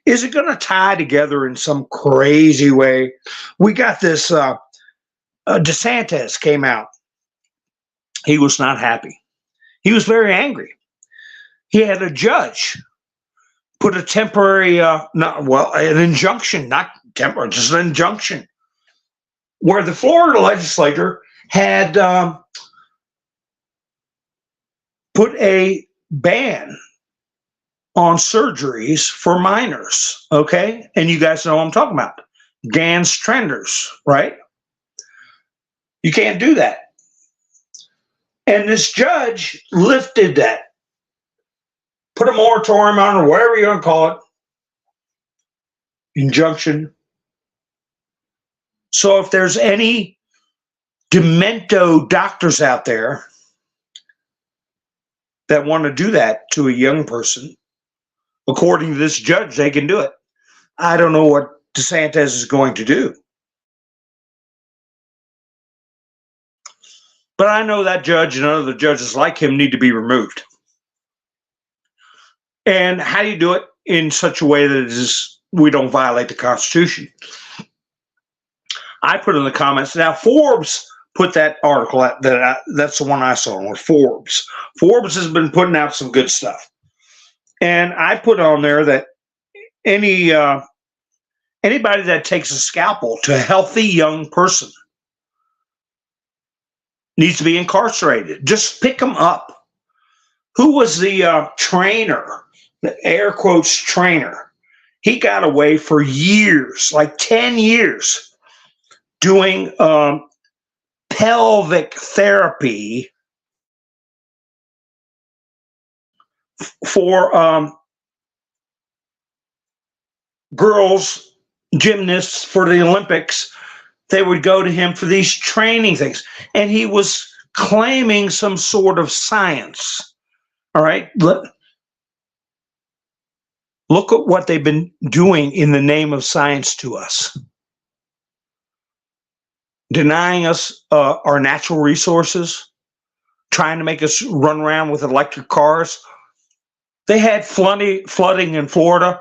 Is it going to tie together in some crazy way? We got this. DeSantis came out. He was not happy. He was very angry. He had a judge put a temporary, an injunction, not temporary, just an injunction, where the Florida legislature had put a ban on surgeries for minors, okay? And you guys know what I'm talking about. Gans Trenders, right? You can't do that. And this judge lifted that, put a moratorium on, or whatever you want to call it. injunction. So if there's any demento doctors out there that want to do that to a young person, according to this judge, they can do it. I don't know what DeSantis is going to do. But I know that judge and other judges like him need to be removed. And how do you do it in such a way that we don't violate the Constitution? I put in the comments. Now, Forbes put that article out, that's the one I saw on Forbes. Forbes has been putting out some good stuff. And I put on there that anybody that takes a scalpel to a healthy young person needs to be incarcerated. Just pick them up. Who was the trainer, the air quotes trainer? He got away for years, like 10 years, doing pelvic therapy for girls, gymnasts for the Olympics. They would go to him for these training things. And he was claiming some sort of science. All right. Look at what they've been doing in the name of science to us. Denying us our natural resources, trying to make us run around with electric cars. They had flooding in Florida.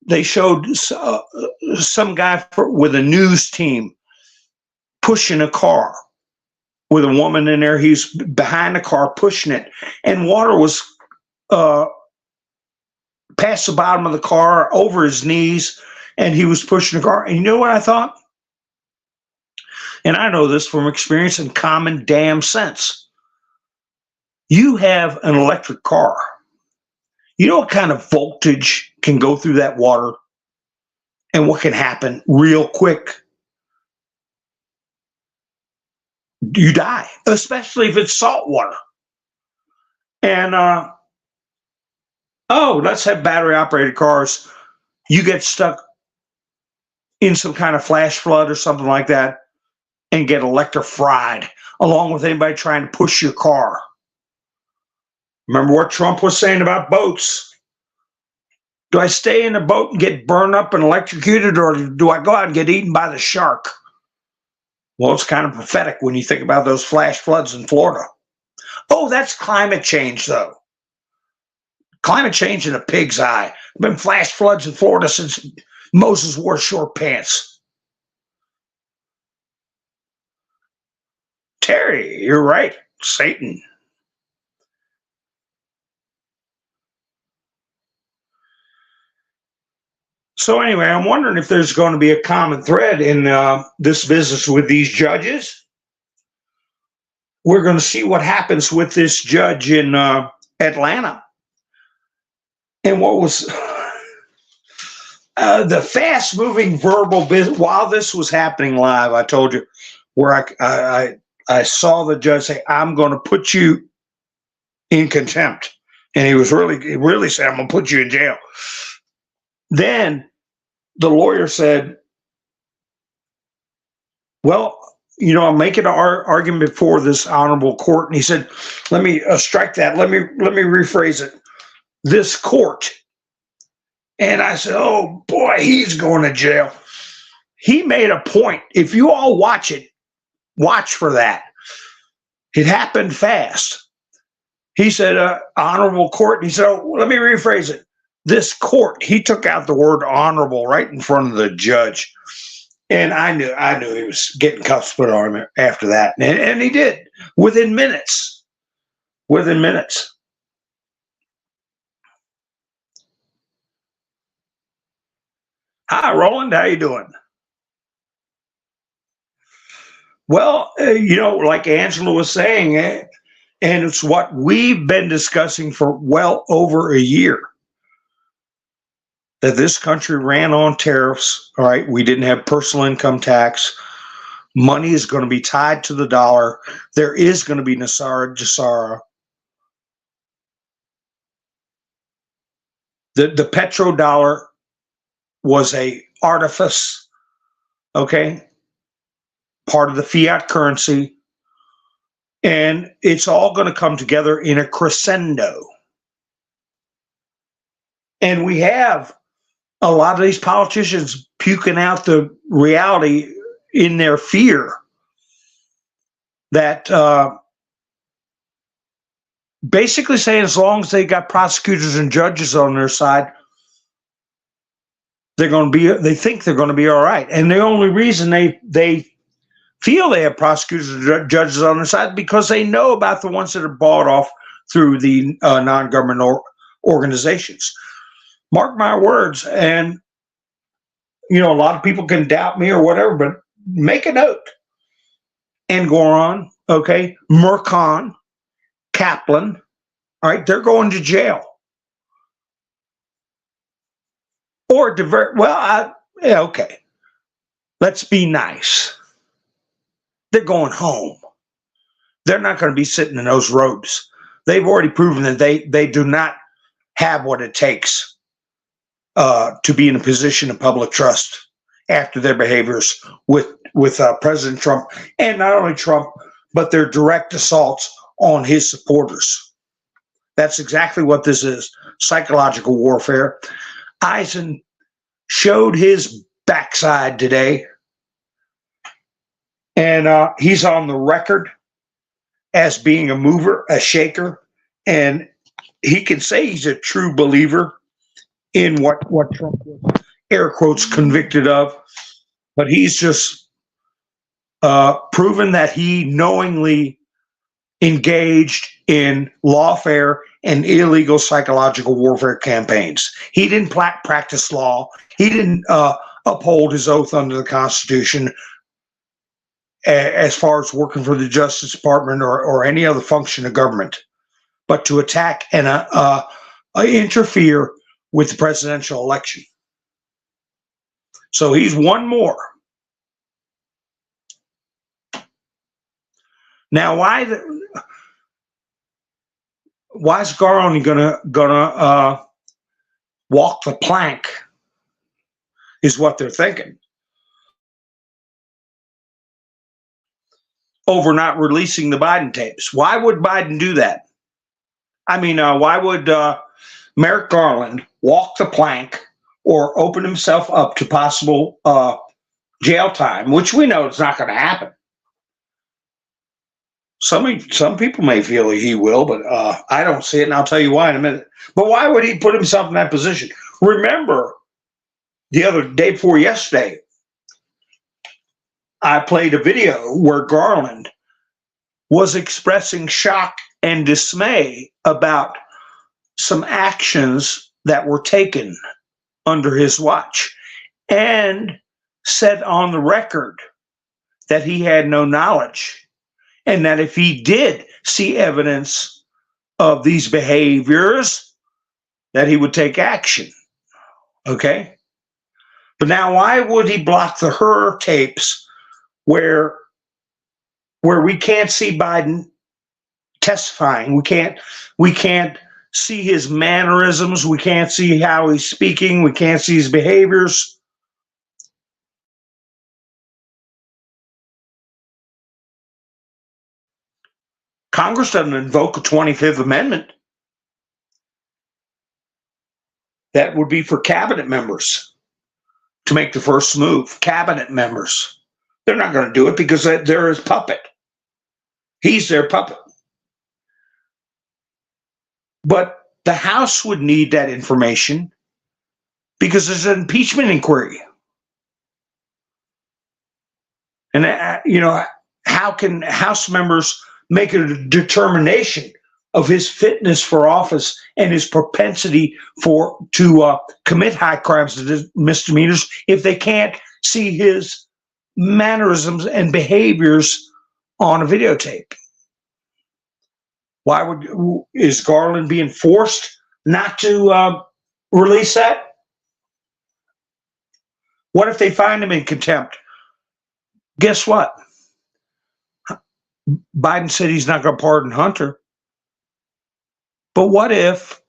They showed some guy with a news team pushing a car with a woman in there. He's behind the car pushing it, and water was past the bottom of the car, over his knees, and he was pushing the car. And you know what I thought? And I know this from experience and common damn sense. You have an electric car. You know what kind of voltage can go through that water and what can happen real quick? You die, especially if it's salt water. And, let's have battery operated cars. You get stuck in some kind of flash flood or something like that and get electrified, along with anybody trying to push your car. Remember what Trump was saying about boats? Do I stay in the boat and get burned up and electrocuted, or do I go out and get eaten by the shark? Well, it's kind of prophetic when you think about those flash floods in Florida. Oh, that's climate change, though. Climate change in a pig's eye. There have been flash floods in Florida since Moses wore short pants. Terry, you're right. Satan. So anyway, I'm wondering if there's going to be a common thread in this business with these judges. We're going to see what happens with this judge in Atlanta. And what was the fast-moving verbal business, while this was happening live, I told you, where I saw the judge say, I'm going to put you in contempt. And he really said, I'm going to put you in jail. Then the lawyer said, well, I'm making an argument before this honorable court. And he said, let me strike that. Let me rephrase it. This court. And I said, oh boy, he's going to jail. He made a point. If you all watch it, watch for that. It happened fast. He said, honorable court. And he said, oh, let me rephrase it. This court. He took out the word honorable right in front of the judge. And I knew he was getting cuffs put on him after that. And he did within minutes. Within minutes. Hi, Roland. How you doing? Well, like Angela was saying, and it's what we've been discussing for well over a year, that this country ran on tariffs. All right, we didn't have personal income tax. Money is going to be tied to the dollar. There is going to be Nasara Jasara. The petrodollar was a artifice, okay, part of the fiat currency, and it's all going to come together in a crescendo. And we have a lot of these politicians puking out the reality in their fear that basically saying as long as they got prosecutors and judges on their side, they think they're going to be all right. And the only reason they feel they have prosecutors and judges on their side because they know about the ones that are bought off through the non-government organizations. Mark my words, and a lot of people can doubt me or whatever, but make a note. Engoron, okay, Mercon, Kaplan, all right, they're going to jail. Or okay, let's be nice. They're going home. They're not going to be sitting in those robes. They've already proven that they do not have what it takes to be in a position of public trust after their behaviors with President Trump, and not only Trump, but their direct assaults on his supporters. That's exactly what this is, psychological warfare. Eisen showed his backside today, and he's on the record as being a mover, a shaker, and he can say he's a true believer in what Trump was, air quotes, convicted of, but he's just proven that he knowingly engaged in lawfare and illegal psychological warfare campaigns. He didn't practice law. He didn't uphold his oath under the Constitution as far as working for the Justice Department or any other function of government, but to attack and interfere with the presidential election. So he's one more. Now, why is Garland gonna walk the plank? Is what they're thinking over not releasing the Biden tapes. Why would Biden do that? I mean, why would Merrick Garland walk the plank or open himself up to possible jail time, which we know it's not going to happen? Some people may feel he will, but I don't see it, and I'll tell you why in a minute. But why would he put himself in that position? Remember, the other day before yesterday, I played a video where Garland was expressing shock and dismay about some actions that were taken under his watch, and said on the record that he had no knowledge, and that if he did see evidence of these behaviors, that he would take action. Okay? But now why would he block the her tapes where we can't see Biden testifying? We can't see his mannerisms. We can't see how he's speaking. We can't see his behaviors. Congress doesn't invoke a 25th Amendment. That would be for cabinet members to make the first move. Cabinet members. They're not going to do it because they're his puppet. He's their puppet. But the House would need that information because there's an impeachment inquiry. And, how can House members make a determination of his fitness for office and his propensity to commit high crimes and misdemeanors if they can't see his mannerisms and behaviors on a videotape? Is Garland being forced not to release that? What if they find him in contempt? Guess what? Biden said he's not going to pardon Hunter. But what if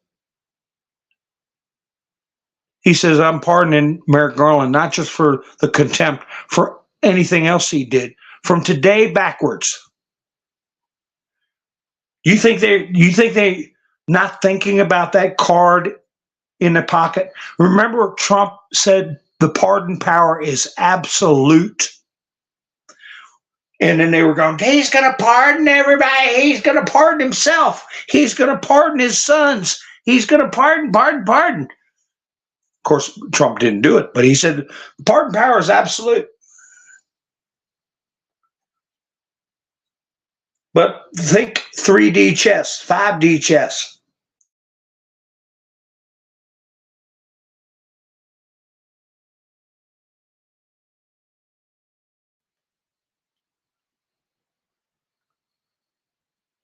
He says, I'm pardoning Merrick Garland, not just for the contempt, for anything else he did from today backwards. You think they not thinking about that card in the pocket? Remember, Trump said the pardon power is absolute. And then they were going, he's going to pardon everybody. He's going to pardon himself. He's going to pardon his sons. He's going to pardon. Of course, Trump didn't do it, but he said the pardon power is absolute. But think 3D chess, 5D chess.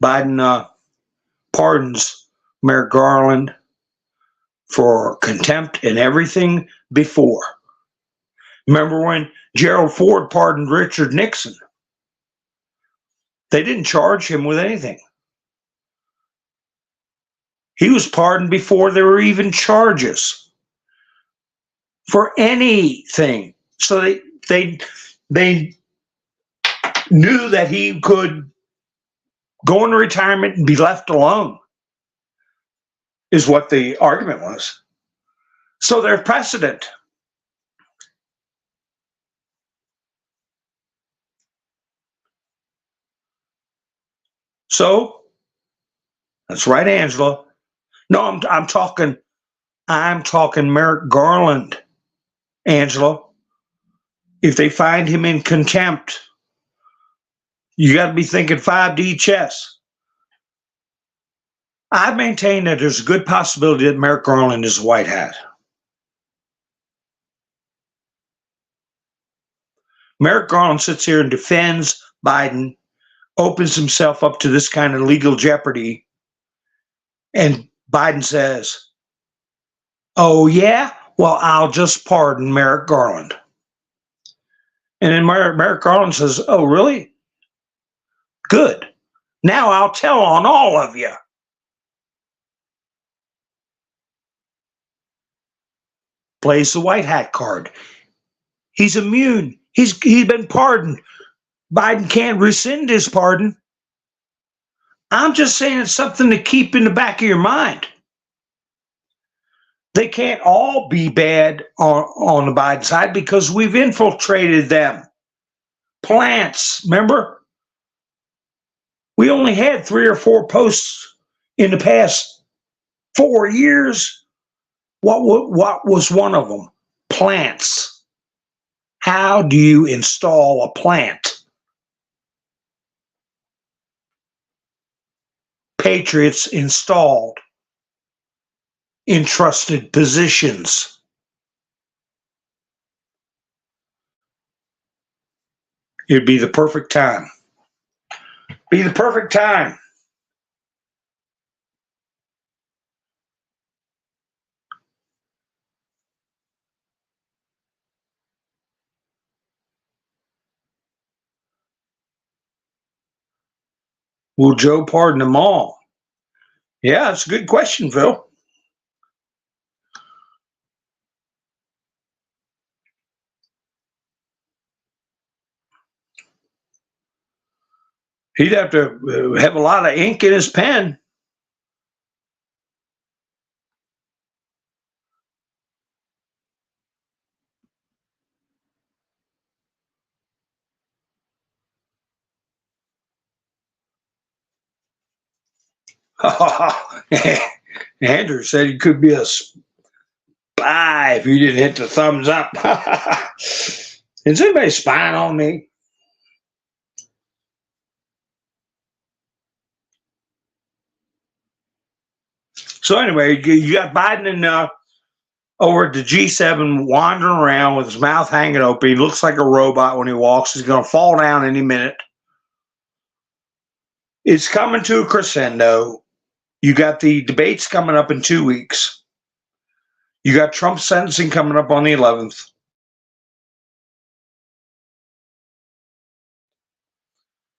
Biden pardons Merrick Garland for contempt and everything before. Remember when Gerald Ford pardoned Richard Nixon? They didn't charge him with anything. He was pardoned before there were even charges for anything. So they knew that he could go into retirement and be left alone, is what the argument was. So there's precedent. So that's right, Angela. No, I'm talking Merrick Garland, Angela. If they find him in contempt, you got to be thinking 5D chess. I maintain that there's a good possibility that Merrick Garland is a white hat. Merrick Garland sits here and defends Biden, opens himself up to this kind of legal jeopardy, and Biden says, oh yeah, well, I'll just pardon Merrick Garland. And then Merrick Garland says, oh really? Good. Now I'll tell on all of you. Plays the white hat card. He's immune. He's been pardoned. Biden can't rescind his pardon. I'm just saying it's something to keep in the back of your mind. They can't all be bad on the Biden side because we've infiltrated them. Plants, remember? We only had 3 or 4 posts in the past 4 years. What was one of them? Plants. How do you install a plant? Patriots installed in trusted positions. It'd be the perfect time. Be the perfect time. Will Joe pardon them all? Yeah, it's a good question, Phil. He'd have to have a lot of ink in his pen. Andrew said he could be a spy if you didn't hit the thumbs up. Is anybody spying on me? So anyway, you got Biden and over at the G7 wandering around with his mouth hanging open. He looks like a robot when he walks. He's going to fall down any minute. It's coming to a crescendo. You got the debates coming up in 2 weeks. You got Trump's sentencing coming up on the 11th.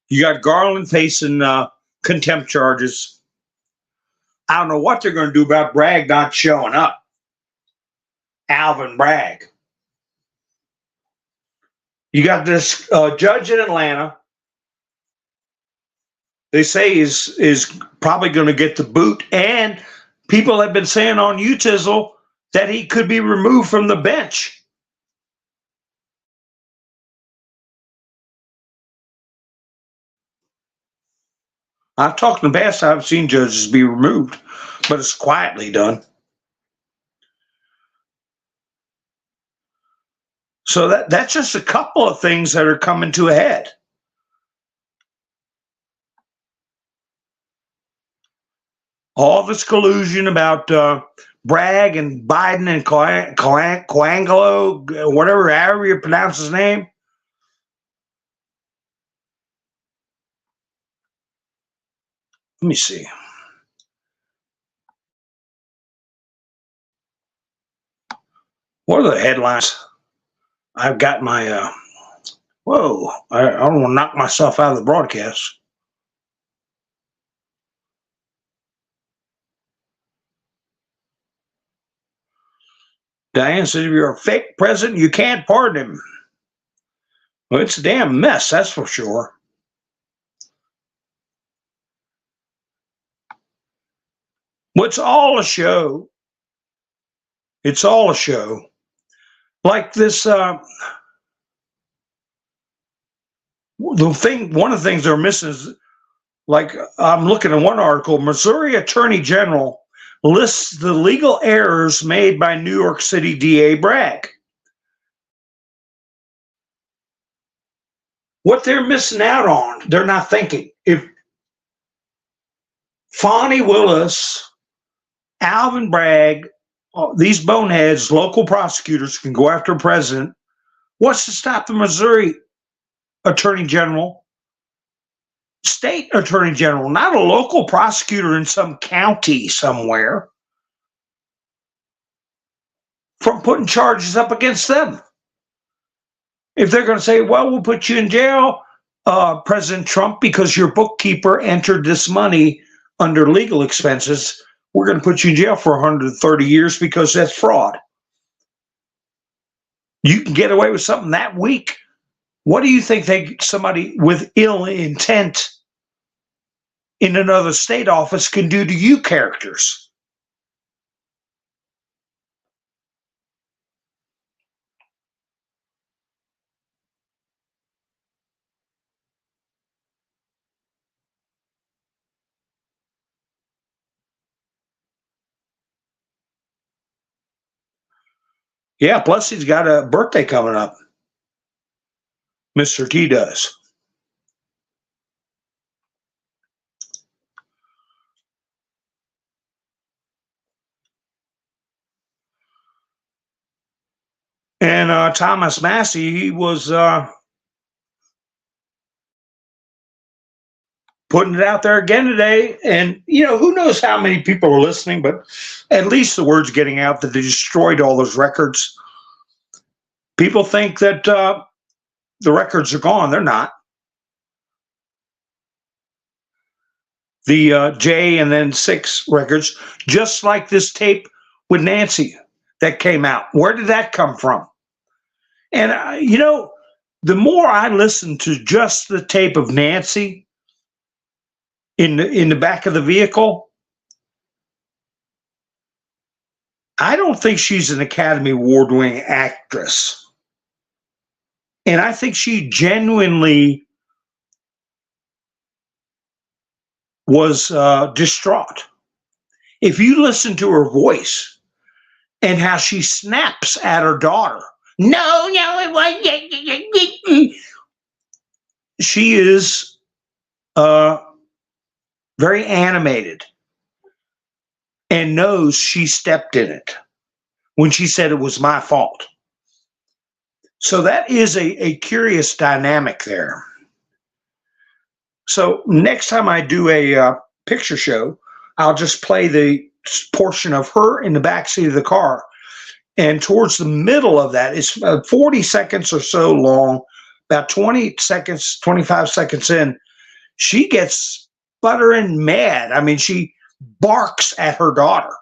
You got Garland facing contempt charges. I don't know what they're going to do about Bragg not showing up. Alvin Bragg. You got this judge in Atlanta. They say is probably going to get the boot, and people have been saying on Utizzle that he could be removed from the bench. I've talked in the past, I've seen judges be removed, but it's quietly done. So that's just a couple of things that are coming to a head. All this collusion about Bragg and Biden and Coangelo, whatever, however you pronounce his name. Let me see. What are the headlines? I've got my, whoa, I don't want to knock myself out of the broadcast. Diane said, if you're a fake president, you can't pardon him. Well, it's a damn mess, that's for sure. Well, it's all a show. It's all a show. Like this, one of the things they're missing is, like, I'm looking at one article, Missouri Attorney General lists the legal errors made by New York City DA Bragg. What they're missing out on, they're not thinking. If Fani Willis, Alvin Bragg, these boneheads, local prosecutors can go after a president, what's to stop the Missouri Attorney General, state Attorney General, not a local prosecutor in some county somewhere, from putting charges up against them? If they're going to say, well, we'll put you in jail, President Trump, because your bookkeeper entered this money under legal expenses, we're going to put you in jail for 130 years because that's fraud. You can get away with something that weak. What do you think somebody with ill intent in another state office can do to you characters? Yeah, plus he's got a birthday coming up. Mr. T does. And Thomas Massey, he was putting it out there again today. And, who knows how many people are listening, but at least the word's getting out that they destroyed all those records. People think that the records are gone. They're not. The J and then 6 records, just like this tape with Nancy that came out. Where did that come from? And, the more I listen to just the tape of Nancy in the back of the vehicle, I don't think she's an Academy Award-winning actress. And I think she genuinely was distraught. If you listen to her voice and how she snaps at her daughter, no, it wasn't. She is very animated and knows she stepped in it when she said it was my fault. So that is a curious dynamic there. So next time I do a picture show, I'll just play the portion of her in the backseat of the car. And towards the middle of that, it's 40 seconds or so long, about 20 seconds, 25 seconds in, she gets sputtering mad. I mean, she barks at her daughter.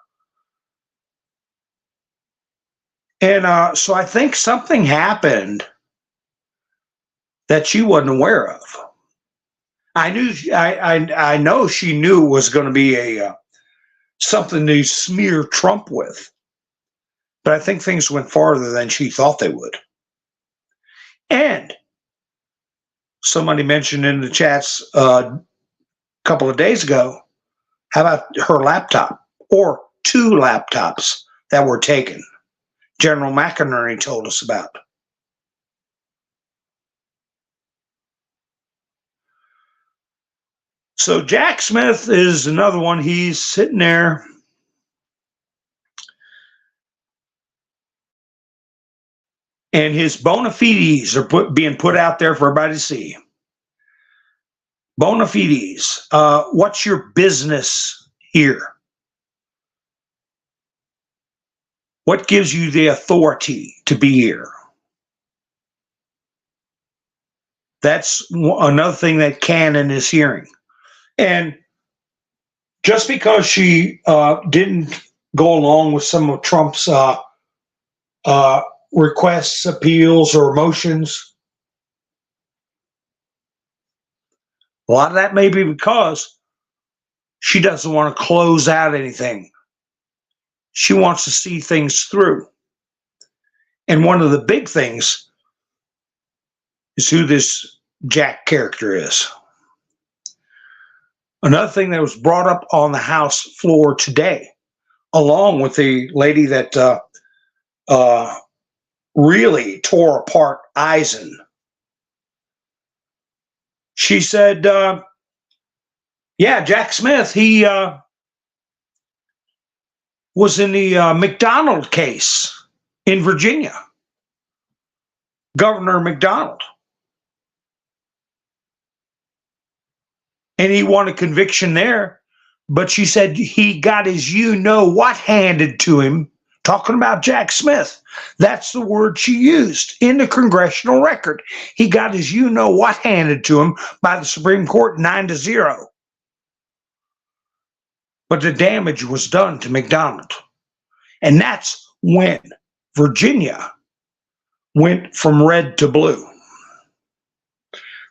And so I think something happened that she wasn't aware of. I know she knew it was going to be a something to smear Trump with, but I think things went farther than she thought they would. And somebody mentioned in the chats a couple of days ago, how about her laptop or two laptops that were taken? General McInerney told us about. So Jack Smith is another one. He's sitting there and his bona fides are being put out there for everybody to see. Bona fides. What's your business here? What gives you the authority to be here? That's another thing that Cannon is hearing. And just because she didn't go along with some of Trump's requests, appeals, or motions, a lot of that may be because she doesn't want to close out anything. She wants to see things through. And one of the big things is who this Jack character is. Another thing that was brought up on the House floor today, along with the lady that really tore apart Eisen. She said, yeah, Jack Smith, he was in the McDonald case in Virginia. Governor McDonald. And he won a conviction there. But she said he got his you-know-what handed to him, talking about Jack Smith. That's the word she used in the congressional record. He got his you-know-what handed to him by the Supreme Court 9-0. But the damage was done to McDonald. And that's when Virginia went from red to blue.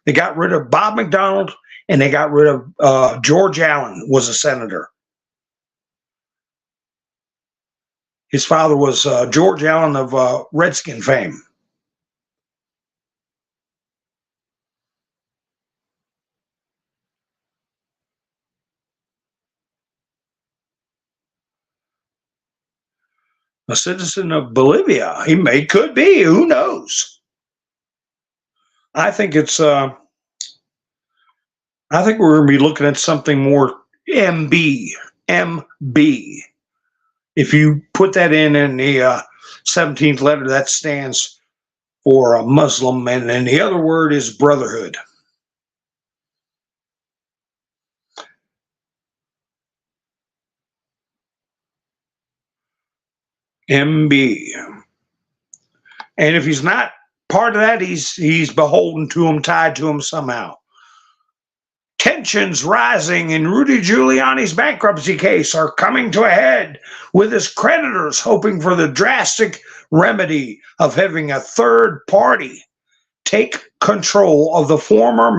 They got rid of Bob McDonald, and they got rid of George Allen was a senator. His father was George Allen of Redskin fame. A citizen of Bolivia. Could be. Who knows? I think it's. I think we're going to be looking at something more MB. MB. If you put that in the 17th letter, that stands for a Muslim, and then the other word is brotherhood. MB. And if he's not part of that, he's beholden to him, tied to him somehow. Tensions rising in Rudy Giuliani's bankruptcy case are coming to a head, with his creditors hoping for the drastic remedy of having a third party take control of the former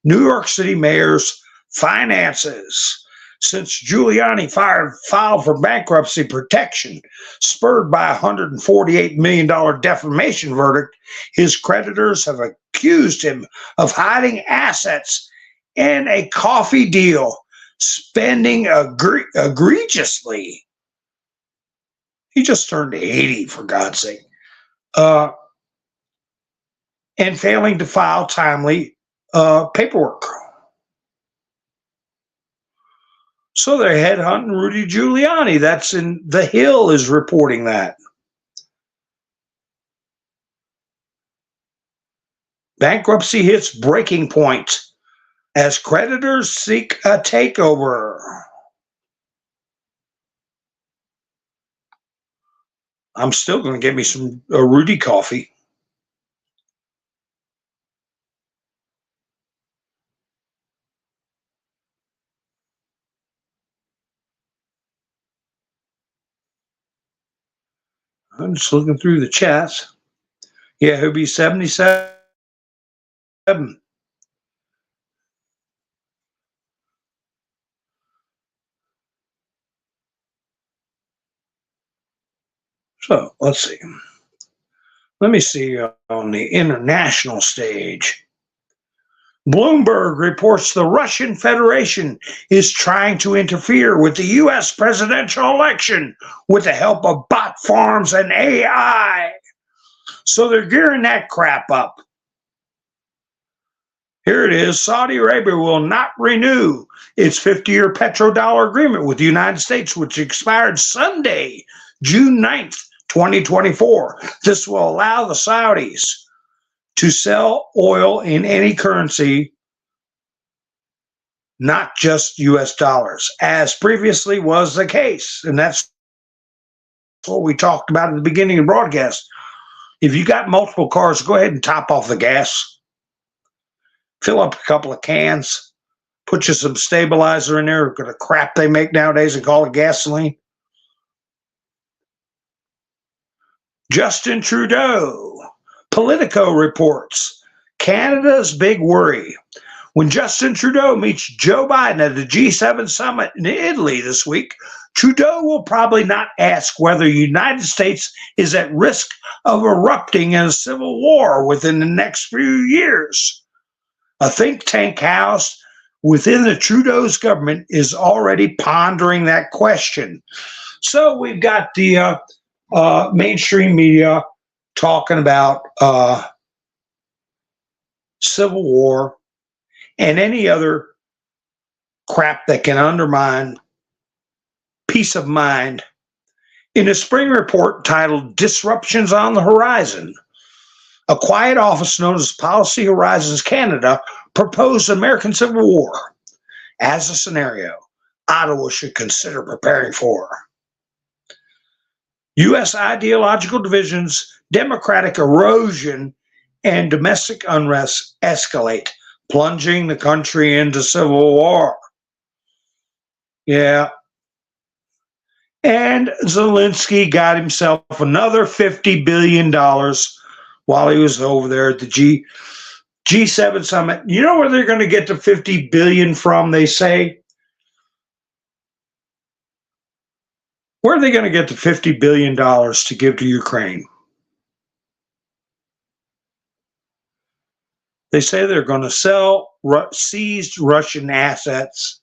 New York City mayor's finances. Since Giuliani filed for bankruptcy protection, spurred by a $148 million defamation verdict, his creditors have accused him of hiding assets in a coffee deal, spending egregiously. He just turned 80, for God's sake. And failing to file timely paperwork. So they're headhunting Rudy Giuliani. That's in The Hill is reporting that. Bankruptcy hits breaking point as creditors seek a takeover. I'm still going to get me some Rudy coffee. I'm just looking through the chats. Yeah, he'll be 77. So let's see. Let me see on the international stage. Bloomberg reports the Russian Federation is trying to interfere with the U.S. presidential election with the help of bot farms and AI. So they're gearing that crap up. Here it is. Saudi Arabia will not renew its 50-year petrodollar agreement with the United States, which expired Sunday, June 9th, 2024. This will allow the Saudis to sell oil in any currency, not just US dollars, as previously was the case. And that's what we talked about at the beginning of the broadcast. If you got multiple cars, go ahead and top off the gas. Fill up a couple of cans. Put you some stabilizer in there, the crap they make nowadays and call it gasoline. Justin Trudeau. Politico reports Canada's big worry. When Justin Trudeau meets Joe Biden at the G7 summit in Italy this week, Trudeau will probably not ask whether the United States is at risk of erupting in a civil war within the next few years. A think tank housed within the Trudeau's government is already pondering that question. So we've got the mainstream media talking about civil war and any other crap that can undermine peace of mind. In a spring report titled Disruptions on the Horizon, a quiet office known as Policy Horizons Canada proposed American Civil War as a scenario Ottawa should consider preparing for. U.S. ideological divisions, democratic erosion, and domestic unrest escalate, plunging the country into civil war. Yeah. And Zelensky got himself another $50 billion while he was over there at the G7 summit. You know where they're going to get the $50 billion from, they say? Where are they going to get the $50 billion to give to Ukraine? They say they're going to sell seized Russian assets,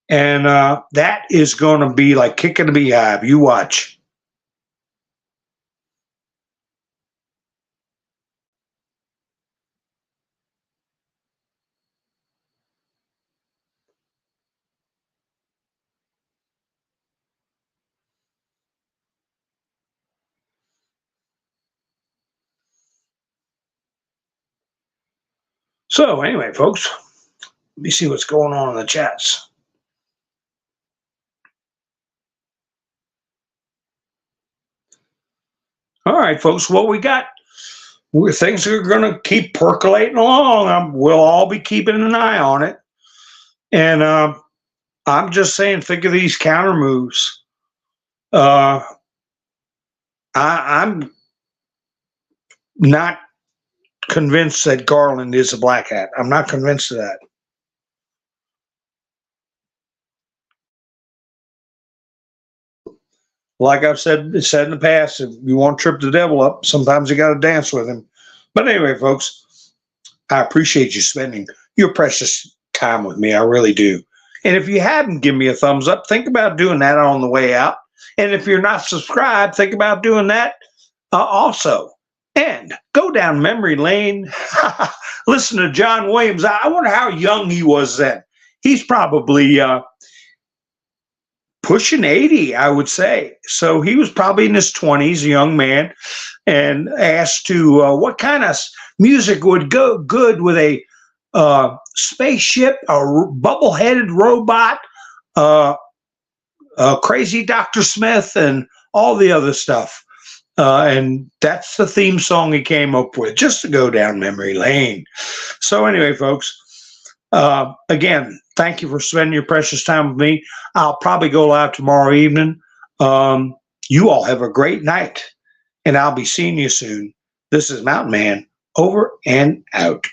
and that is going to be like kicking the beehive. You watch. So anyway, folks, let me see what's going on in the chats. All right, folks, what we got, things are going to keep percolating along. We'll all be keeping an eye on it. And I'm just saying, think of these counter moves. I'm not convinced that Garland is a black hat. I'm not convinced of that. Like I've said in the past, if you want to trip the devil up, sometimes you got to dance with him. But anyway, folks, I appreciate you spending your precious time with me. I really do. And if you haven't given me a thumbs up, think about doing that on the way out. And if you're not subscribed, think about doing that also. And go down memory lane. Listen to John Williams. I wonder how young he was then. He's probably pushing 80, I would say. So he was probably in his 20s, a young man, and asked to what kind of music would go good with a spaceship, a bubble-headed robot, crazy Dr. Smith, and all the other stuff. And that's the theme song he came up with, just to go down memory lane. So anyway, folks, again, thank you for spending your precious time with me. I'll probably go live tomorrow evening. You all have a great night, and I'll be seeing you soon. This is Mountain Man, over and out.